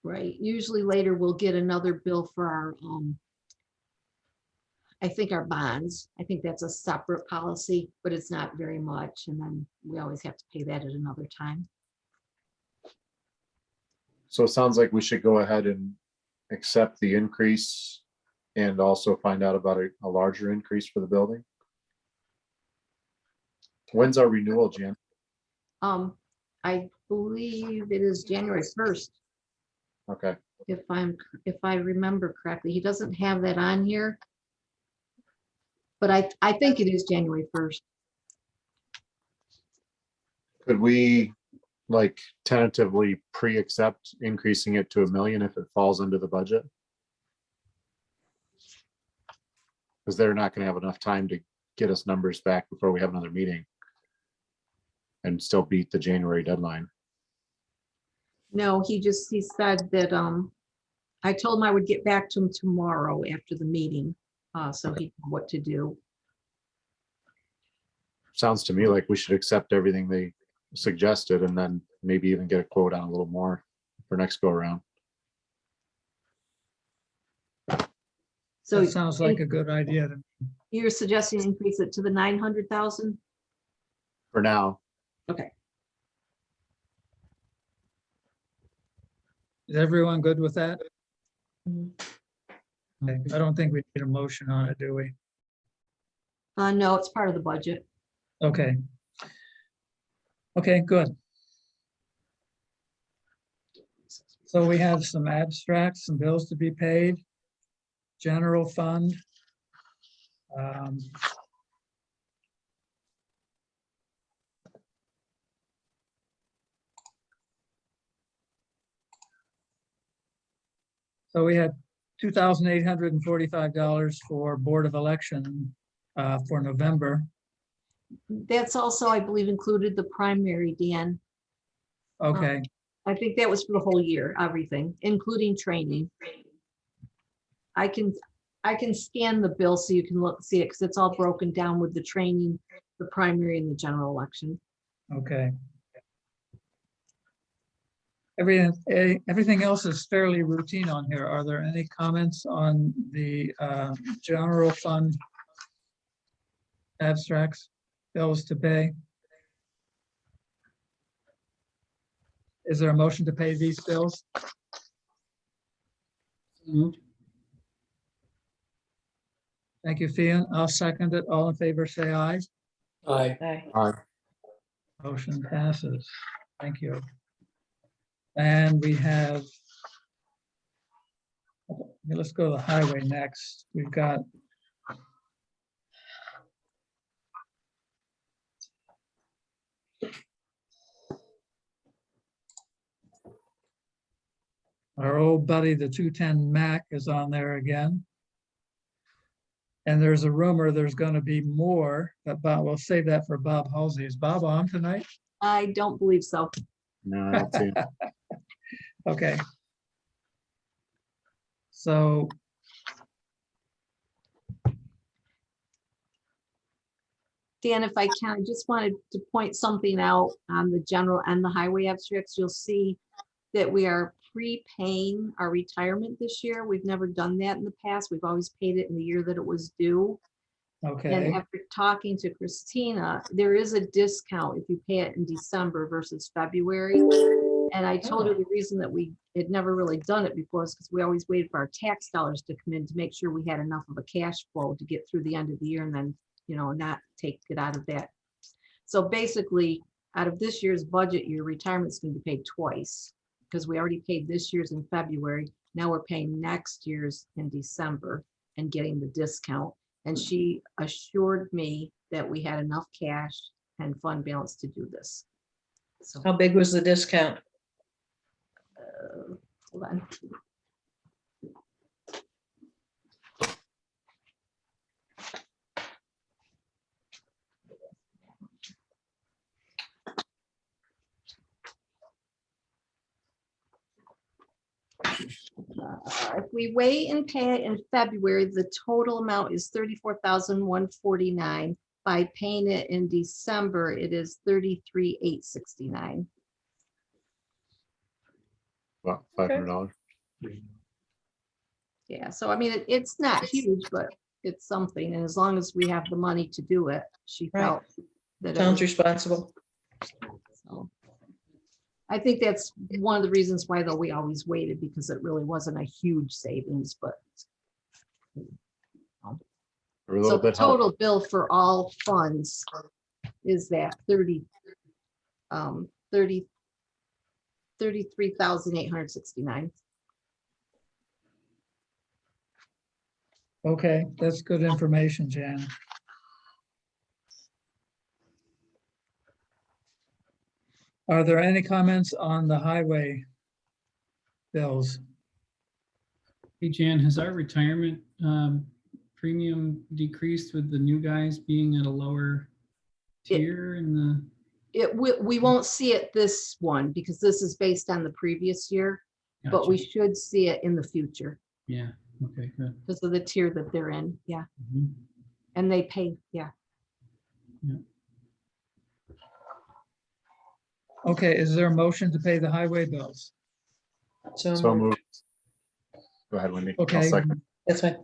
right, usually later we'll get another bill for our, I think our bonds. I think that's a separate policy, but it's not very much. And then we always have to pay that at another time. So it sounds like we should go ahead and accept the increase and also find out about a larger increase for the building. When's our renewal, Jan? I believe it is January 1st. Okay, If I remember correctly, he doesn't have that on here. But I think it is January 1st. could we like tentatively pre-accept increasing it to $1 million if it falls under the budget? Because they're not gonna have enough time to get us numbers back before we have another meeting and still beat the January deadline. No, he said that, I told him I would get back to him tomorrow after the meeting. So he knew what to do. Sounds to me like we should accept everything they suggested and then maybe even get a quote on a little more for next go around. So That sounds like a good idea to me. you're suggesting increase it to the 900,000? For now, Okay, Is everyone good with that? Mhm. Okay, I don't think we need a motion on it, do we? no, it's part of the budget. Okay. Okay, good. So we have some abstracts, some bills to be paid. General fund. So we had $2,845 for Board of Election for November. That's also, I believe, included the primary, Dan. Okay, I think that was for the whole year, everything, including training. I can I can scan the bill so you can look, see it, because it's all broken down with the training, the primary and the general election. Okay. Everything else is fairly routine on here. Are there any comments on the general fund abstracts, bills to pay? Is there a motion to pay these bills? Moved. Thank you, Fian. I'll second it. All in favor, say aye. Aye. Aye. Motion passes. Thank you. And we have, okay, let's go to the highway next. We've got our old buddy, the 210 Mac is on there again. And there's a rumor there's going to be more, but Bob, we'll save that for Bob Halsey. Is Bob on tonight? I don't believe so. No, I don't see it. Okay. So Dan, if I can, I just wanted to point something out on the general and the highway abstracts. You'll see that we are prepaying our retirement this year. We've never done that in the past. We've always paid it in the year that it was due. okay, And after talking to Christina, there is a discount if you pay it in December versus February. And I told her the reason that we had never really done it before is because we always waited for our tax dollars to come in to make sure we had enough of a cash flow to get through the end of the year and then, you know, not take it out of that. So basically, out of this year's budget, your retirement's going to be paid twice because we already paid this year's in February. Now we're paying next year's in December and getting the discount. And she assured me that we had enough cash and fund balance to do this. So, How big was the discount? hold on. If we wait and pay it in February, the total amount is 34,149. By paying it in December, it is 33,869. About $500. Yeah, so I mean, it's not huge, but it's something. And as long as we have the money to do it, she Right. felt that it Sounds was, responsible. so. I think that's one of the reasons why, though, we always waited, because it really wasn't a huge savings, but. We're a So little the bit helpful. total bill for all funds is that 33,869. okay, that's good information, Jan. Are there any comments on the highway bills? Hey, Jan, has our retirement premium decreased with the new guys being at a lower tier in the? We won't see it this one because this is based on the previous year, but we Gotcha. should see it in the future Yeah, okay, good. because of the tier that they're in. Yeah, Mhm. and they pay. Yeah. Okay, is there a motion to pay the highway bills? So moved. Go ahead, Wendy. I'll Okay, second. That's fine.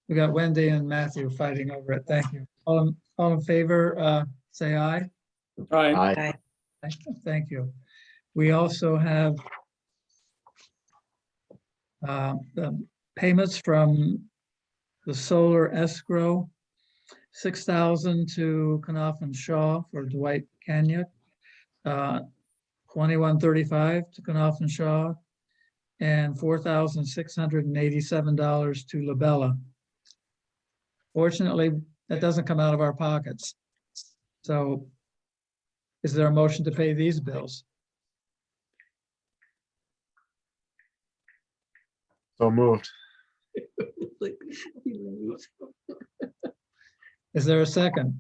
we got Wendy and Matthew fighting over it. Thank you. All in favor, say aye. Aye. Aye. Thank you. We also have the payments from the solar escrow, 6,000 to Knopf and Shaw for Dwight Kenya, 2135 to Knopf and Shaw, and $4,687 to Labella. Fortunately, that doesn't come out of our pockets. So is there a motion to pay these bills? So moved. Is there a second?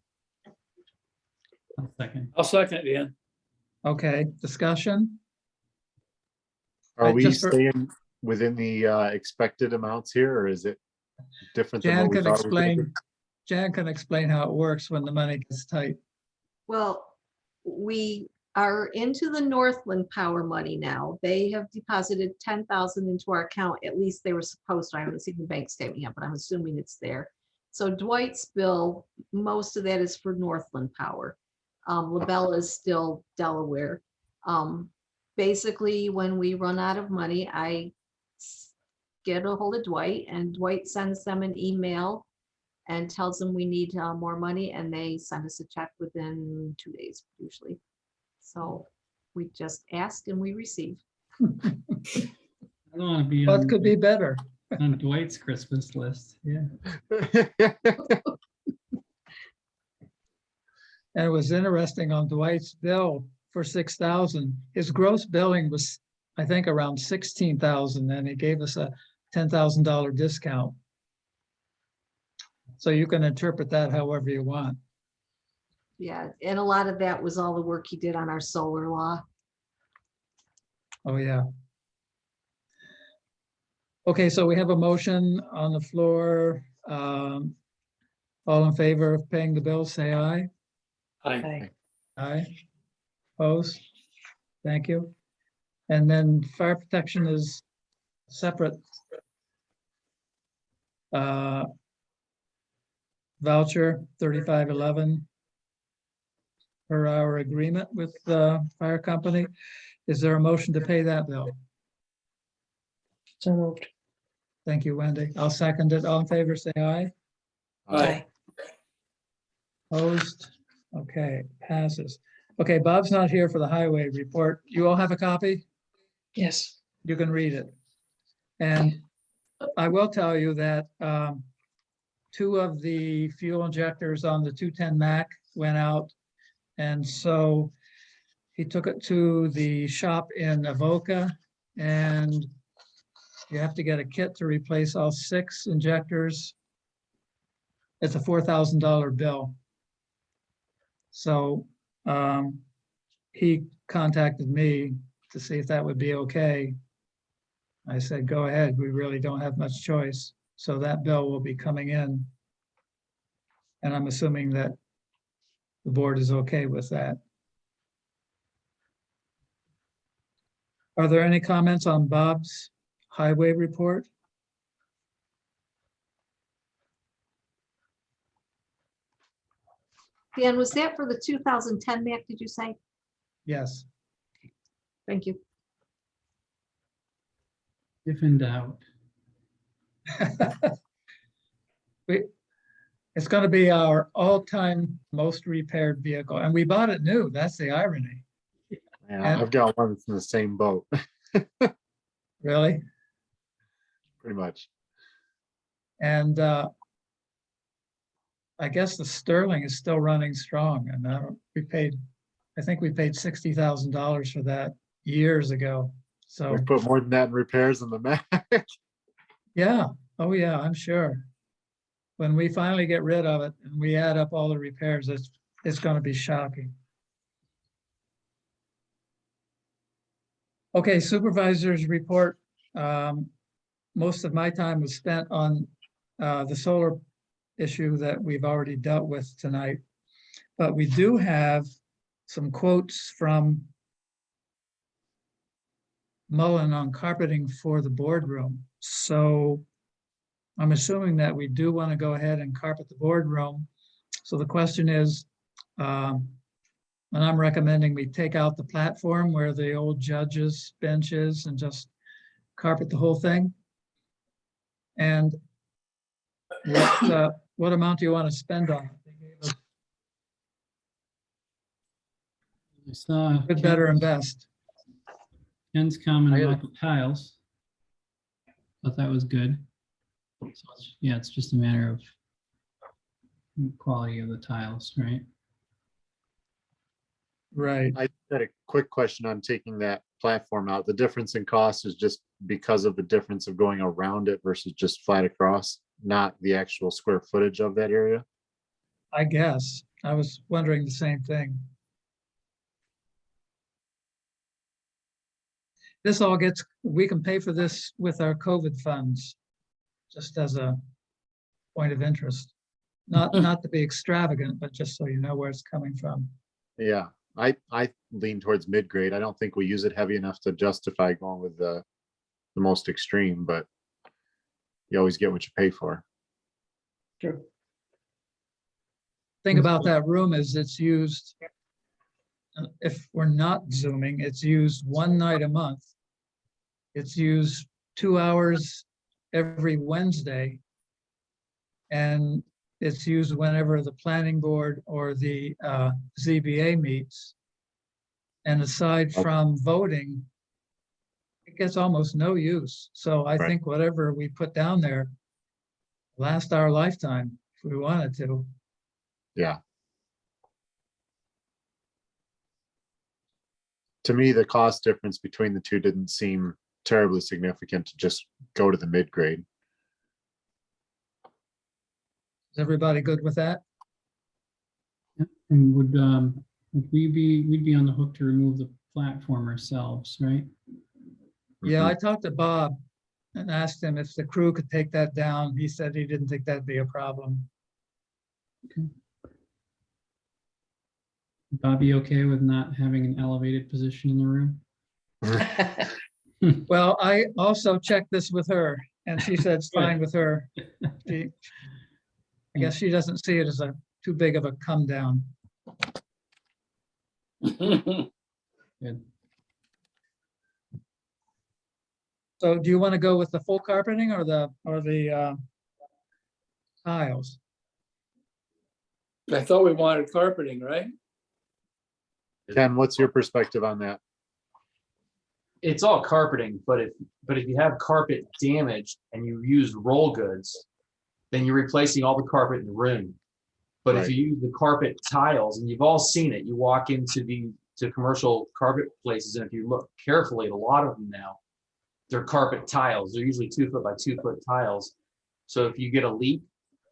I'll second. I'll second it, Dan. Okay, discussion? Are we just for- staying within the expected amounts here, or is it different than Jan what we can thought? it was gonna be? explain, Jan can explain how it works when the money gets tight. Well, we are into the Northland Power money now. They have deposited 10,000 into our account. At least they were supposed to. I haven't seen the bank statement yet, but I'm assuming it's there. So Dwight's bill, most of that is for Northland Power. LaBella is still Delaware. Basically, when we run out of money, I get a hold of Dwight, and Dwight sends them an email and tells them we need more money, and they send us a check within 2 days usually. So we just ask and we receive. I don't want to be What could be better? on Dwight's Christmas list. Yeah. And it was interesting on Dwight's bill for 6,000. His gross billing was, I think, around 16,000, and he gave us a $10,000 discount. So you can interpret that however you want. Yeah, and a lot of that was all the work he did on our solar law. Oh, yeah. Okay, so we have a motion on the floor. All in favor of paying the bill, say aye. Aye. Aye. Opposed? Thank you. And then fire protection is separate. Voucher 3511 per hour agreement with the fire company. Is there a motion to pay that bill? So moved. Thank you, Wendy. I'll second it. All in favor, say aye. Aye. Opposed? Okay, passes. Okay, Bob's not here for the highway report. You all have a copy? Yes. You can read it. And I will tell you that two of the fuel injectors on the 210 Mac went out. And so he took it to the shop in Avoca, and you have to get a kit to replace all 6 injectors. It's a $4,000 bill. So he contacted me to see if that would be okay. I said, go ahead, we really don't have much choice. So that bill will be coming in. And I'm assuming that the board is okay with that. Are there any comments on Bob's highway report? Dan, was that for the 2010 Mac, did you say? Yes. Thank you. If in doubt. It's going to be our all-time most repaired vehicle, and we bought it new. That's the irony. Yeah, I've got one that's in the same boat, Really? pretty much. And I guess the Sterling is still running strong, and I think we paid $60,000 for that years ago. So We've put more than that in repairs than the Mac. yeah, oh yeah, I'm sure. When we finally get rid of it and we add up all the repairs, it's going to be shocking. Okay, supervisors report. Most of my time was spent on the solar issue that we've already dealt with tonight. But we do have some quotes from Mullen on carpeting for the boardroom. So I'm assuming that we do want to go ahead and carpet the boardroom. So the question is, and I'm recommending we take out the platform where the old judge's bench is and just carpet the whole thing. And what amount do you want to spend on it? I saw Good, better, and best. Ken's comment about the tiles. Thought that was good. So yeah, it's just a matter of quality of the tiles, right? Right. I had a quick question on taking that platform out. The difference in cost is just because of the difference of going around it versus just flat across, not the actual square footage of that area. I guess. I was wondering the same thing. this all gets, we can pay for this with our COVID funds, just as a point of interest. Not to be extravagant, but just so you know where it's coming from. Yeah, I lean towards mid-grade. I don't think we use it heavy enough to justify going with the most extreme, but you always get what you pay for. True. Thing about that room is it's used, if we're not Zooming, it's used one night a month. It's used 2 hours every Wednesday. And it's used whenever the planning board or the ZBA meets. And aside from voting, it gets almost no use. So I think whatever we put down there last our lifetime if we wanted to. Yeah. To me, the cost difference between the two didn't seem terribly significant to just go to the mid-grade. Is everybody good with that? And would we'd be on the hook to remove the platform ourselves, right? Yeah, I talked to Bob and asked him if the crew could take that down. He said he didn't think that'd be a problem. Bobby, okay with not having an elevated position in the room? Well, I also checked this with her and she said it's fine with her. I guess she doesn't see it as too big of a come down. Good. So do you want to go with the full carpeting or the tiles? I thought we wanted carpeting, right? Ken, what's your perspective on that? It's all carpeting, but if you have carpet damage and you use roll goods, then you're replacing all the carpet in the room. But if you use the carpet tiles, and you've all seen it, you walk into commercial carpet places, and if you look carefully at a lot of them now, they're carpet tiles. They're usually 2 foot by 2 foot tiles. So if you get a leak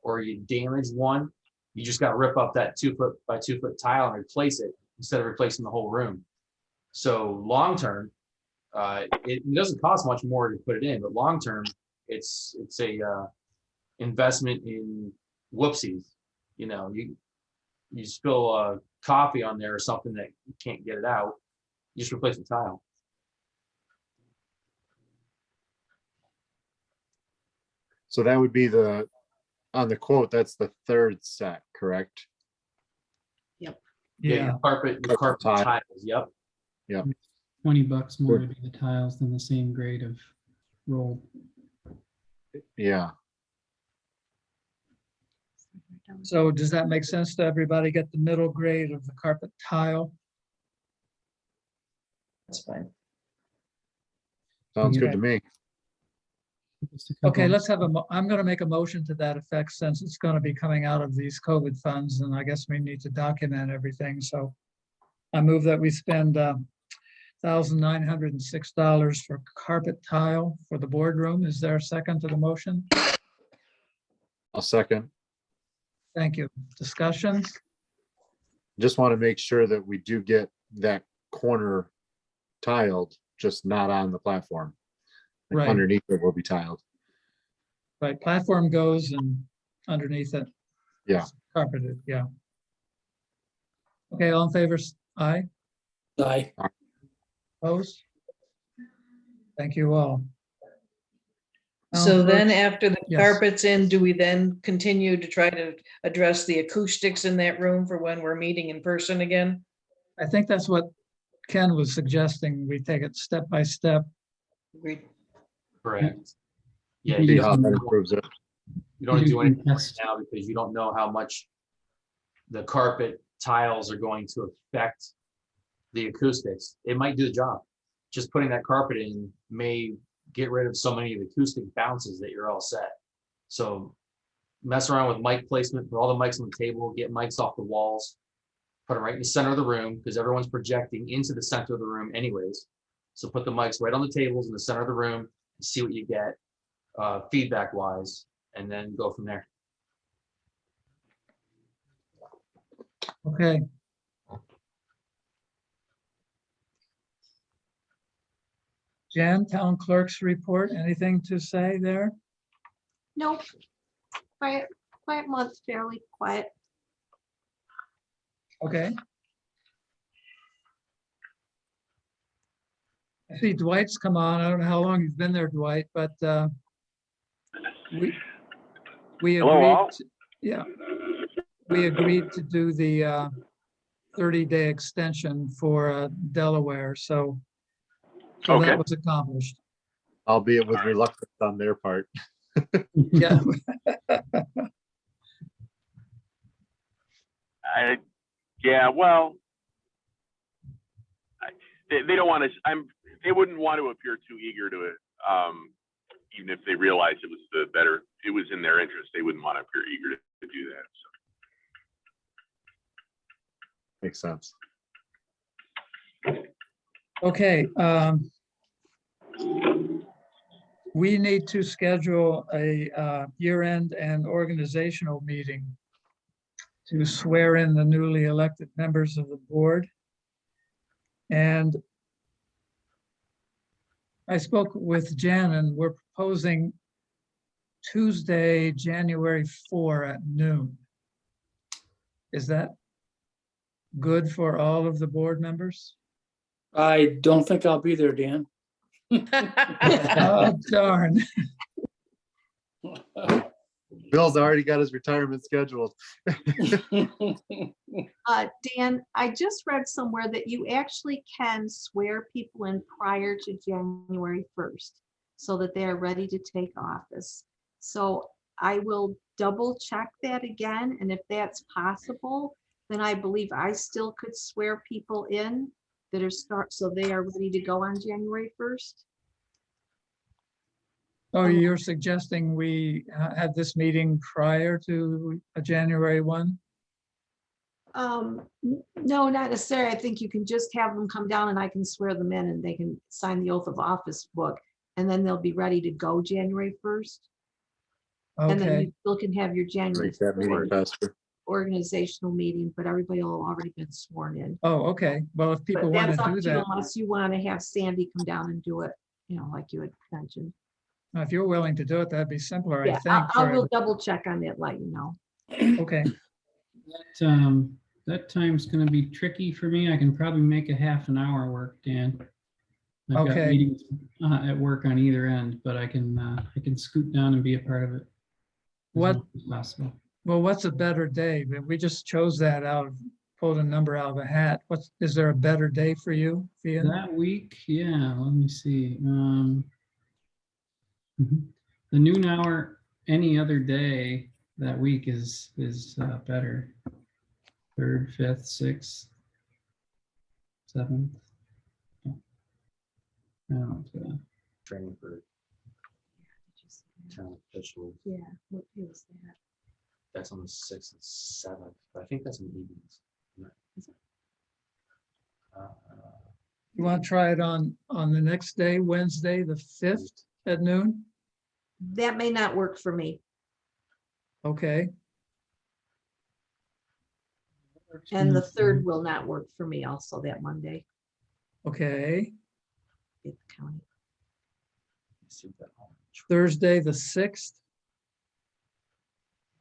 or you damage one, you just got to rip up that 2 foot by 2 foot tile and replace it instead of replacing the whole room. So long term, it doesn't cost much more to put it in, but long term, it's a investment in whoopsies. You know, you spill coffee on there or something that you can't get it out, you just replace the tile. So that would be on the quote, that's the third set, correct? Yep. Yeah. Your carpet tiles. Yep. Yep. $20 more to do the tiles than the same grade of roll. Yeah. So does that make sense to everybody? Get the middle grade of the carpet tile? That's fine. Sounds good to me. Okay, let's have I'm going to make a motion to that effect since it's going to be coming out of these COVID funds and I guess we need to document everything. So I move that we spend $1,906 for carpet tile for the boardroom. Is there a second to the motion? I'll second. Thank you. Discussion? Just want to make sure that we do get that corner tiled, just not on the platform. Like Right. underneath it will be tiled. Right, platform goes and underneath it. Yeah. Carpeted, yeah. Okay, all in favor, aye. Aye. Opposed? Thank you all. So then Clerk? after the Yes. carpet's in, do we then continue to try to address the acoustics in that room for when we're meeting in person again? I think that's what Ken was suggesting. We take it step by step. Agreed. Correct. Yeah, See you how that improves it. don't want to do anything right now because you don't know how much the carpet tiles are going to affect the acoustics. It might do the job. Just putting that carpet in may get rid of so many of the acoustic bounces that you're all set. So mess around with mic placement, put all the mics on the table, get mics off the walls, put them right in the center of the room because everyone's projecting into the center of the room anyways. So put the mics right on the tables in the center of the room and see what you get feedback wise, and then go from there. Okay. Jan, town clerk's report, anything to say there? Nope. Quiet month, fairly quiet. Okay. I see Dwight's come on. I don't know how long you've been there, Dwight, but we Hello, agreed, all. yeah, we agreed to do the 30-day extension for Delaware, so Okay. that was accomplished. Albeit with reluctance on their part. Yeah. Yeah, well, they don't want to. They wouldn't want to appear too eager to it, even if they realized it was in their interest. They wouldn't want to appear eager to do that. So. Makes sense. Okay. We need to schedule a year-end and organizational meeting to swear in the newly elected members of the board. And I spoke with Jan, and we're proposing Tuesday, January 4 at noon. Is that good for all of the board members? I don't think I'll be there, Dan. Oh, darn. Bill's already got his retirement scheduled. Dan, I just read somewhere that you actually can swear people in prior to January 1st so that they are ready to take office. So I will double check that again. And if that's possible, then I believe I still could swear people in that are so they are ready to go on January 1st. Oh, you're suggesting we have this meeting prior to a January 1? No, not necessarily. I think you can just have them come down and I can swear them in and they can sign the oath of office book and then they'll be ready to go January 1st. And then Okay, you still can have your January Make that meeting 4th faster. organizational meeting, but everybody will have already been sworn in. oh, okay. Well, if people But want that's to up do to you that, unless you want to have Sandy come down and do it, like you had mentioned. if you're willing to do it, that'd be simpler, I Yeah, think. I will double check on that, let you know. Okay, That time's gonna be tricky for me. I can probably make a half an hour work, Dan. I've got Okay. meetings at work on either end, but I can scoot down and be a part of it. What- As much as possible. well, what's a better day? We just chose that pulled a number out of a hat. Is there a better day for you, Ian? That week, yeah, let me see. The noon hour, any other day that week is better. 3rd, 5th, 6th, 7th. Training for town officials. Yeah, what is that? That's on the 6th and 7th. But I think that's in the evenings. You want to try it on the next day, Wednesday, the 5th at noon? That may not work for me. Okay, And the 3rd will not work for me also that Monday okay. at the county. Thursday, the 6th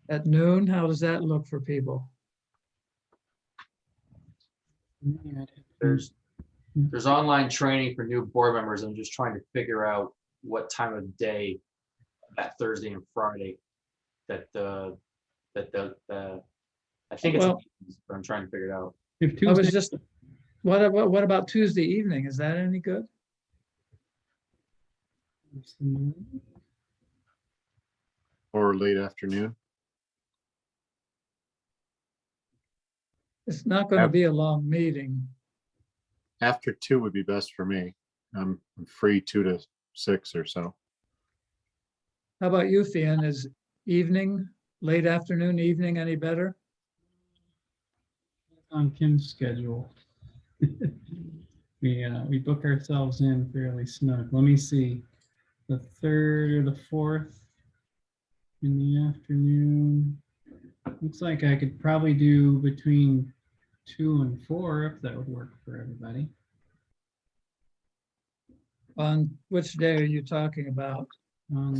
at noon. How does that look for people? There's online training for new board members. I'm just trying to figure out what time of day that Thursday and Friday that I think it's, Well, but I'm trying to figure it out. If I was Tuesday, just, what about Tuesday evening? Is that any good? Or late afternoon. It's not going to be a long meeting. After 2 would be best for me. I'm free 2 to 6 or so. How about you, Ian? Is evening, late afternoon, evening any better? on Kim's schedule. We book ourselves in fairly snug. Let me see. The 3rd or the 4th in the afternoon. Looks like I could probably do between 2 and 4 if that would work for everybody. On which day are you talking about? On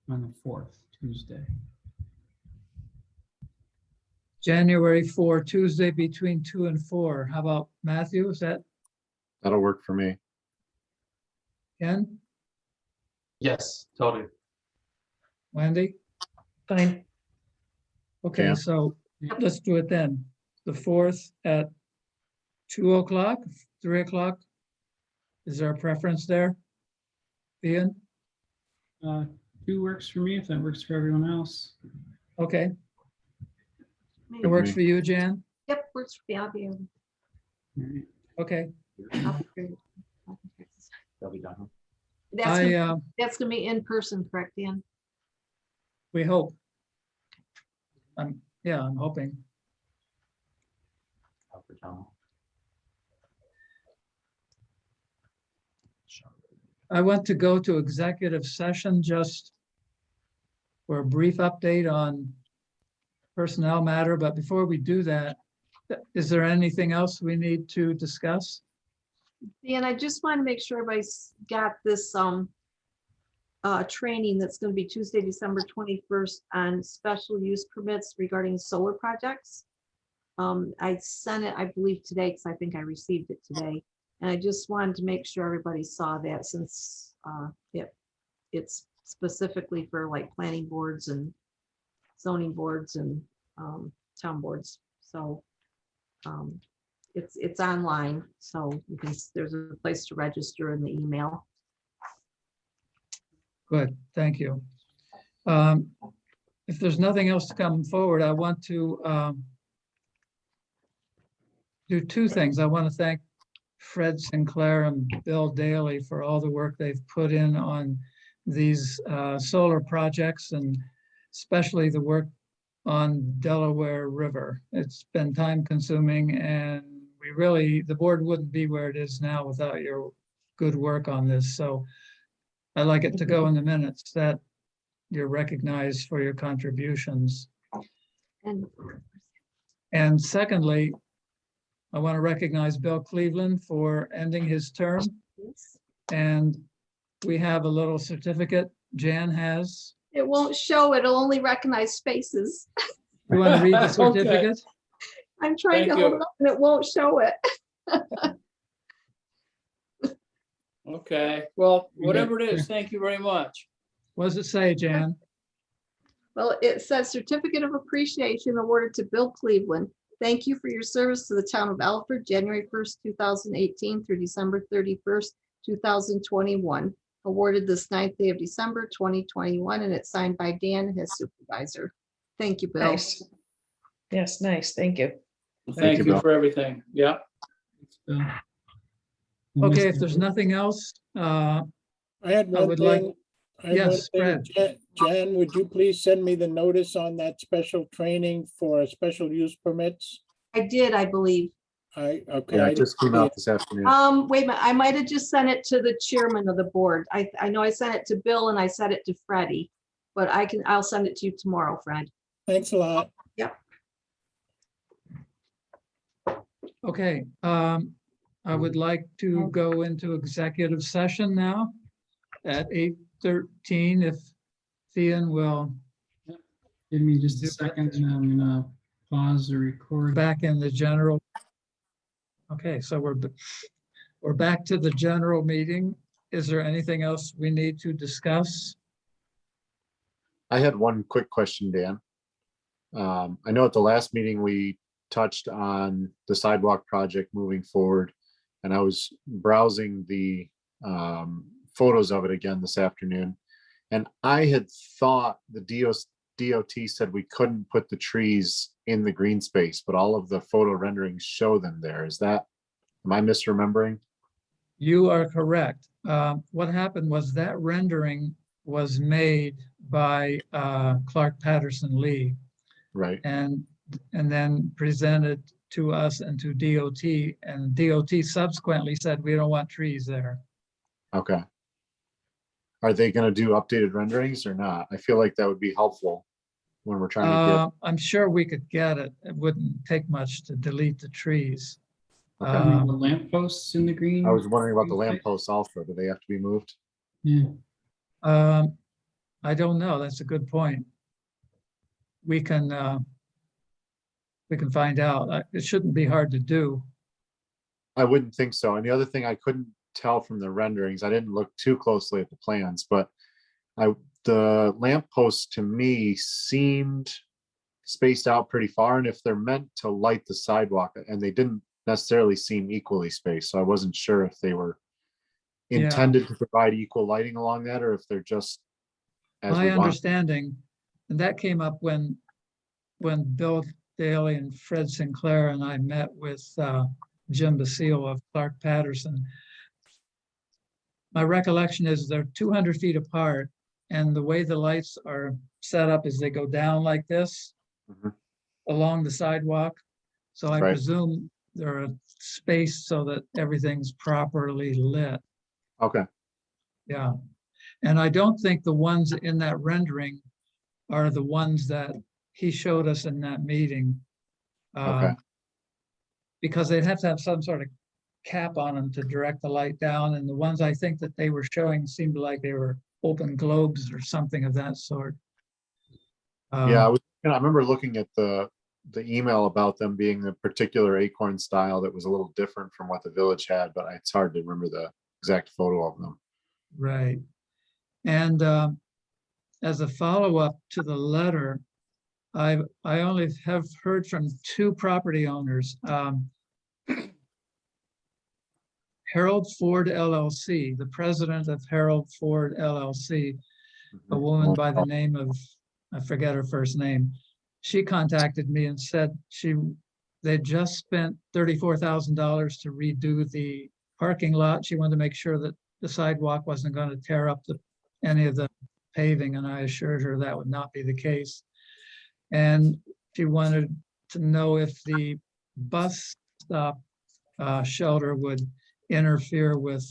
the 4th, Tuesday. January 4, Tuesday between 2 and 4. How about Matthew? Is that That'll work for me. Ken? Yes, totally. Wendy? Fine. Okay, Yeah. so let's do it then. The 4th at 2 o'clock, 3 o'clock? Is there a preference there? Ian? 2 works for me if that works for everyone else. Okay, it works for you, Jan? Yep, works for me. I'll be able- All right. Okay, I'll be great. They'll be done. That's gonna be in person, correct, Dan? we hope. Yeah, I'm hoping. Alfred Town. I want to go to executive session just for a brief update on personnel matter, but before we do that, is there anything else we need to discuss? Dan, I just want to make sure everybody's got this training that's going to be Tuesday, December 21st on special use permits regarding solar projects. I sent it, I believe today, because I think I received it today. And I just wanted to make sure everybody saw that since it's specifically for like planning boards and zoning boards and town boards. So it's online, so you can, there's a place to register in the email. Good, thank you. If there's nothing else to come forward, I want to do two things. I want to thank Fred Sinclair and Bill Daly for all the work they've put in on these solar projects, and especially the work on Delaware River. It's been time consuming, and we really, the board wouldn't be where it is now without your good work on this. So I'd like it to go in the minutes that you're recognized for your contributions. And secondly, I want to recognize Bill Cleveland for ending his term. And we have a little certificate Jan has. It won't show, it'll only recognize faces. You want to read the Okay. certificate? I'm trying Thank to hold you. it up and it won't show it. Okay, well, whatever it is, thank you very much. What does it say, Jan? Well, it says Certificate of Appreciation awarded to Bill Cleveland. Thank you for your service to the town of Alfred, January 1st, 2018 through December 31st, 2021. Awarded this 9th day of December, 2021, and it's signed by Dan, his supervisor. Thank you, Bill. Nice. Yes, nice. Thank you. Thank you, you Bill. for everything. Yeah. Bill. Okay, if there's nothing else, I had I one would like- thing. I had one yes, thing. Fred. Jan, would you please send me the notice on that special training for special use permits? I did, I believe. Okay. Yeah, I it just didn't came see out it. this afternoon. Wait a minute, I might have just sent it to the chairman of the board. I know I sent it to Bill and I sent it to Freddie, but I'll send it to you tomorrow, Fred. Thanks a lot. Yep. okay. I would like to go into executive session now at 8:13 if Thean will Give me just a second and I'm gonna pause the record. back in the general. Okay, so we're back to the general meeting. Is there anything else we need to discuss? I had one quick question, Dan. I know at the last meeting, we touched on the sidewalk project moving forward, and I was browsing the photos of it again this afternoon. And I had thought the DOT said we couldn't put the trees in the green space, but all of the photo renderings show them there. Am I misremembering? You are correct. What happened was that rendering was made by Clark Patterson Lee Right. and then presented to us and to DOT, and DOT subsequently said, we don't want trees there. Okay. Are they going to do updated renderings or not? I feel like that would be helpful when we're trying to I'm sure we could get it. It wouldn't take much to delete the trees. The lamp posts in the green. I was wondering about the green lamp space? posts also. Do they have to be moved? Yeah. I don't know. That's a good point. We can find out. It shouldn't be hard to do. I wouldn't think so. And the other thing I couldn't tell from the renderings, I didn't look too closely at the plans, but the lamp posts to me seemed spaced out pretty far. And if they're meant to light the sidewalk, and they didn't necessarily seem equally spaced, so I wasn't sure if they were intended to provide equal lighting along that, or if they're just as we My want. understanding, and that came up when Bill Daly and Fred Sinclair and I met with Jim Basile of Clark Patterson. My recollection is they're 200 feet apart, and the way the lights are set up is they go down like this along the sidewalk. So I presume they're spaced so that everything's properly lit. Okay. Yeah. And I don't think the ones in that rendering are the ones that he showed us in that meeting. Okay. Because they'd have to have some sort of cap on them to direct the light down. And the ones I think that they were showing seemed like they were open globes or something of that sort. Yeah, I remember looking at the email about them being the particular acorn style that was a little different from what the village had, but it's hard to remember the exact photo of them. Right. And as a follow-up to the letter, I only have heard from two property owners. Harold Ford LLC, the president of Harold Ford LLC, a woman by the name of, I forget her first name. She contacted me and said they just spent $34,000 to redo the parking lot. She wanted to make sure that the sidewalk wasn't going to tear up any of the paving, and I assured her that would not be the case. And she wanted to know if the bus stop shelter would interfere with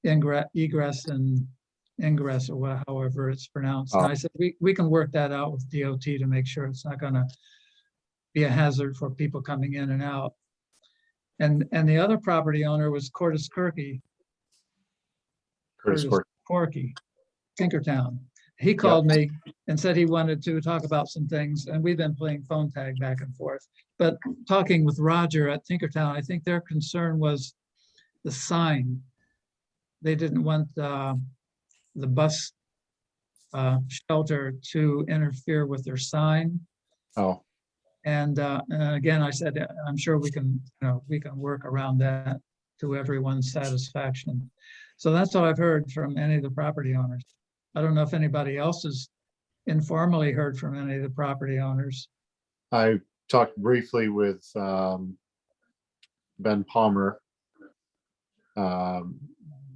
egress and ingress, or however it's pronounced. And I said, we can work that out with DOT to make sure it's not going to be a hazard for people coming in and out. And the other property owner was Curtis Corky, Tinkertown. He called me and said he wanted to talk about some things, and we've been playing phone tag back and forth. But talking with Roger at Tinkertown, I think their concern was the sign. They didn't want the bus shelter to interfere with their sign. Oh. And again, I said, I'm sure we can work around that to everyone's satisfaction. So that's all I've heard from any of the property owners. I don't know if anybody else has informally heard from any of the property owners. I talked briefly with Ben Palmer.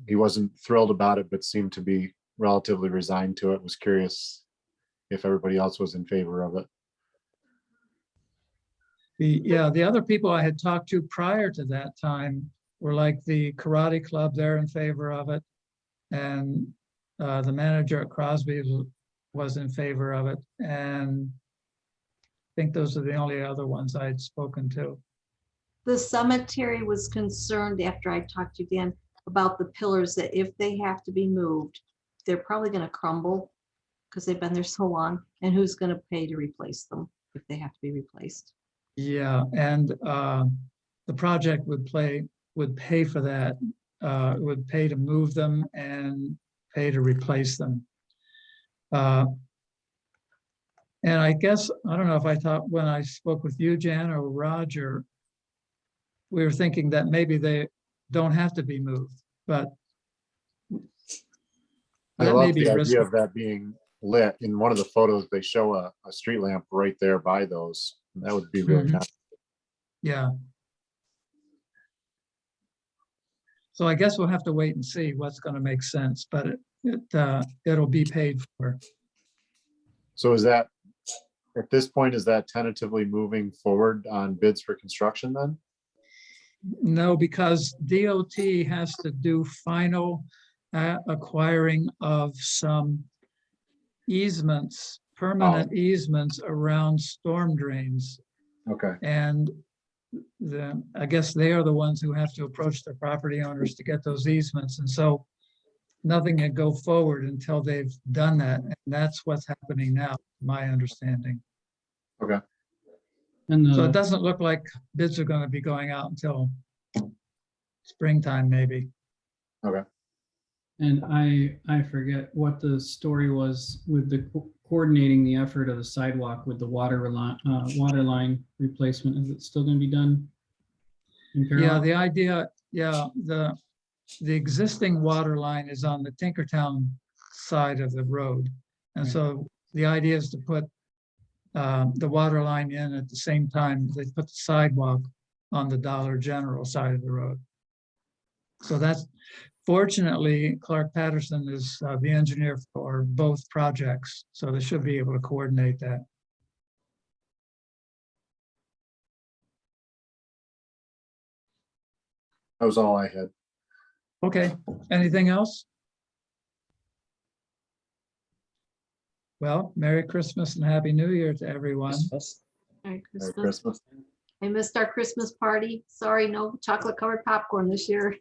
He wasn't thrilled about it, but seemed to be relatively resigned to it. Was curious if everybody else was in favor of it. The other people I had talked to prior to that time were like the karate club. They're in favor of it. And the manager at Crosby's was in favor of it. And I think those are the only other ones I had spoken to. The cemetery was concerned after I talked to Dan about the pillars, that if they have to be moved, they're probably going to crumble because they've been there so long. And who's going to pay to replace them if they have to be replaced? Yeah, and the project would pay for that. It would pay to move them and pay to replace them. And I guess, I don't know if I thought when I spoke with you, Jan, or Roger, we were thinking that maybe they don't have to be moved, but I that may love be the risky. idea of that being lit. In one of the photos, they show a street lamp right there by those. That would be really nice. Yeah. So I guess we'll have to wait and see what's going to make sense, but it'll be paid for. So is that, at this point, is that tentatively moving forward on bids for construction then? No, because DOT has to do final acquiring of some easements, permanent easements around storm drains. Okay. And I guess they are the ones who have to approach the property owners to get those easements. And so nothing can go forward until they've done that. And that's what's happening now, my understanding. Okay. And So it the, doesn't look like bids are going to be going out until springtime, maybe. Okay. and I forget what the story was with the coordinating the effort of the sidewalk with the water line replacement. Is it still going to be done in Yeah, parallel? the idea, yeah, the existing water line is on the Tinkertown side of the road. And so the idea is to put the water line in at the same time they put the sidewalk on the Dollar General side of the road. So that's, fortunately, Clark Patterson is the engineer for both projects, so they should be able to coordinate that. That was all I had. Okay, anything else? Well, Merry Christmas and Happy New Year to everyone. Merry Merry Christmas. Christmas. I missed our Christmas party. Sorry, no chocolate covered popcorn this year.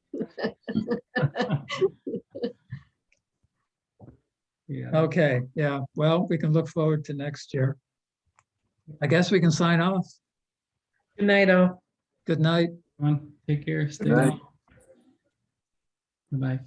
Yeah. Okay, yeah, well, we can look forward to next year. I guess we can sign off. Good night, all. Good night. Come on, take care. Stay night. well. Bye-bye.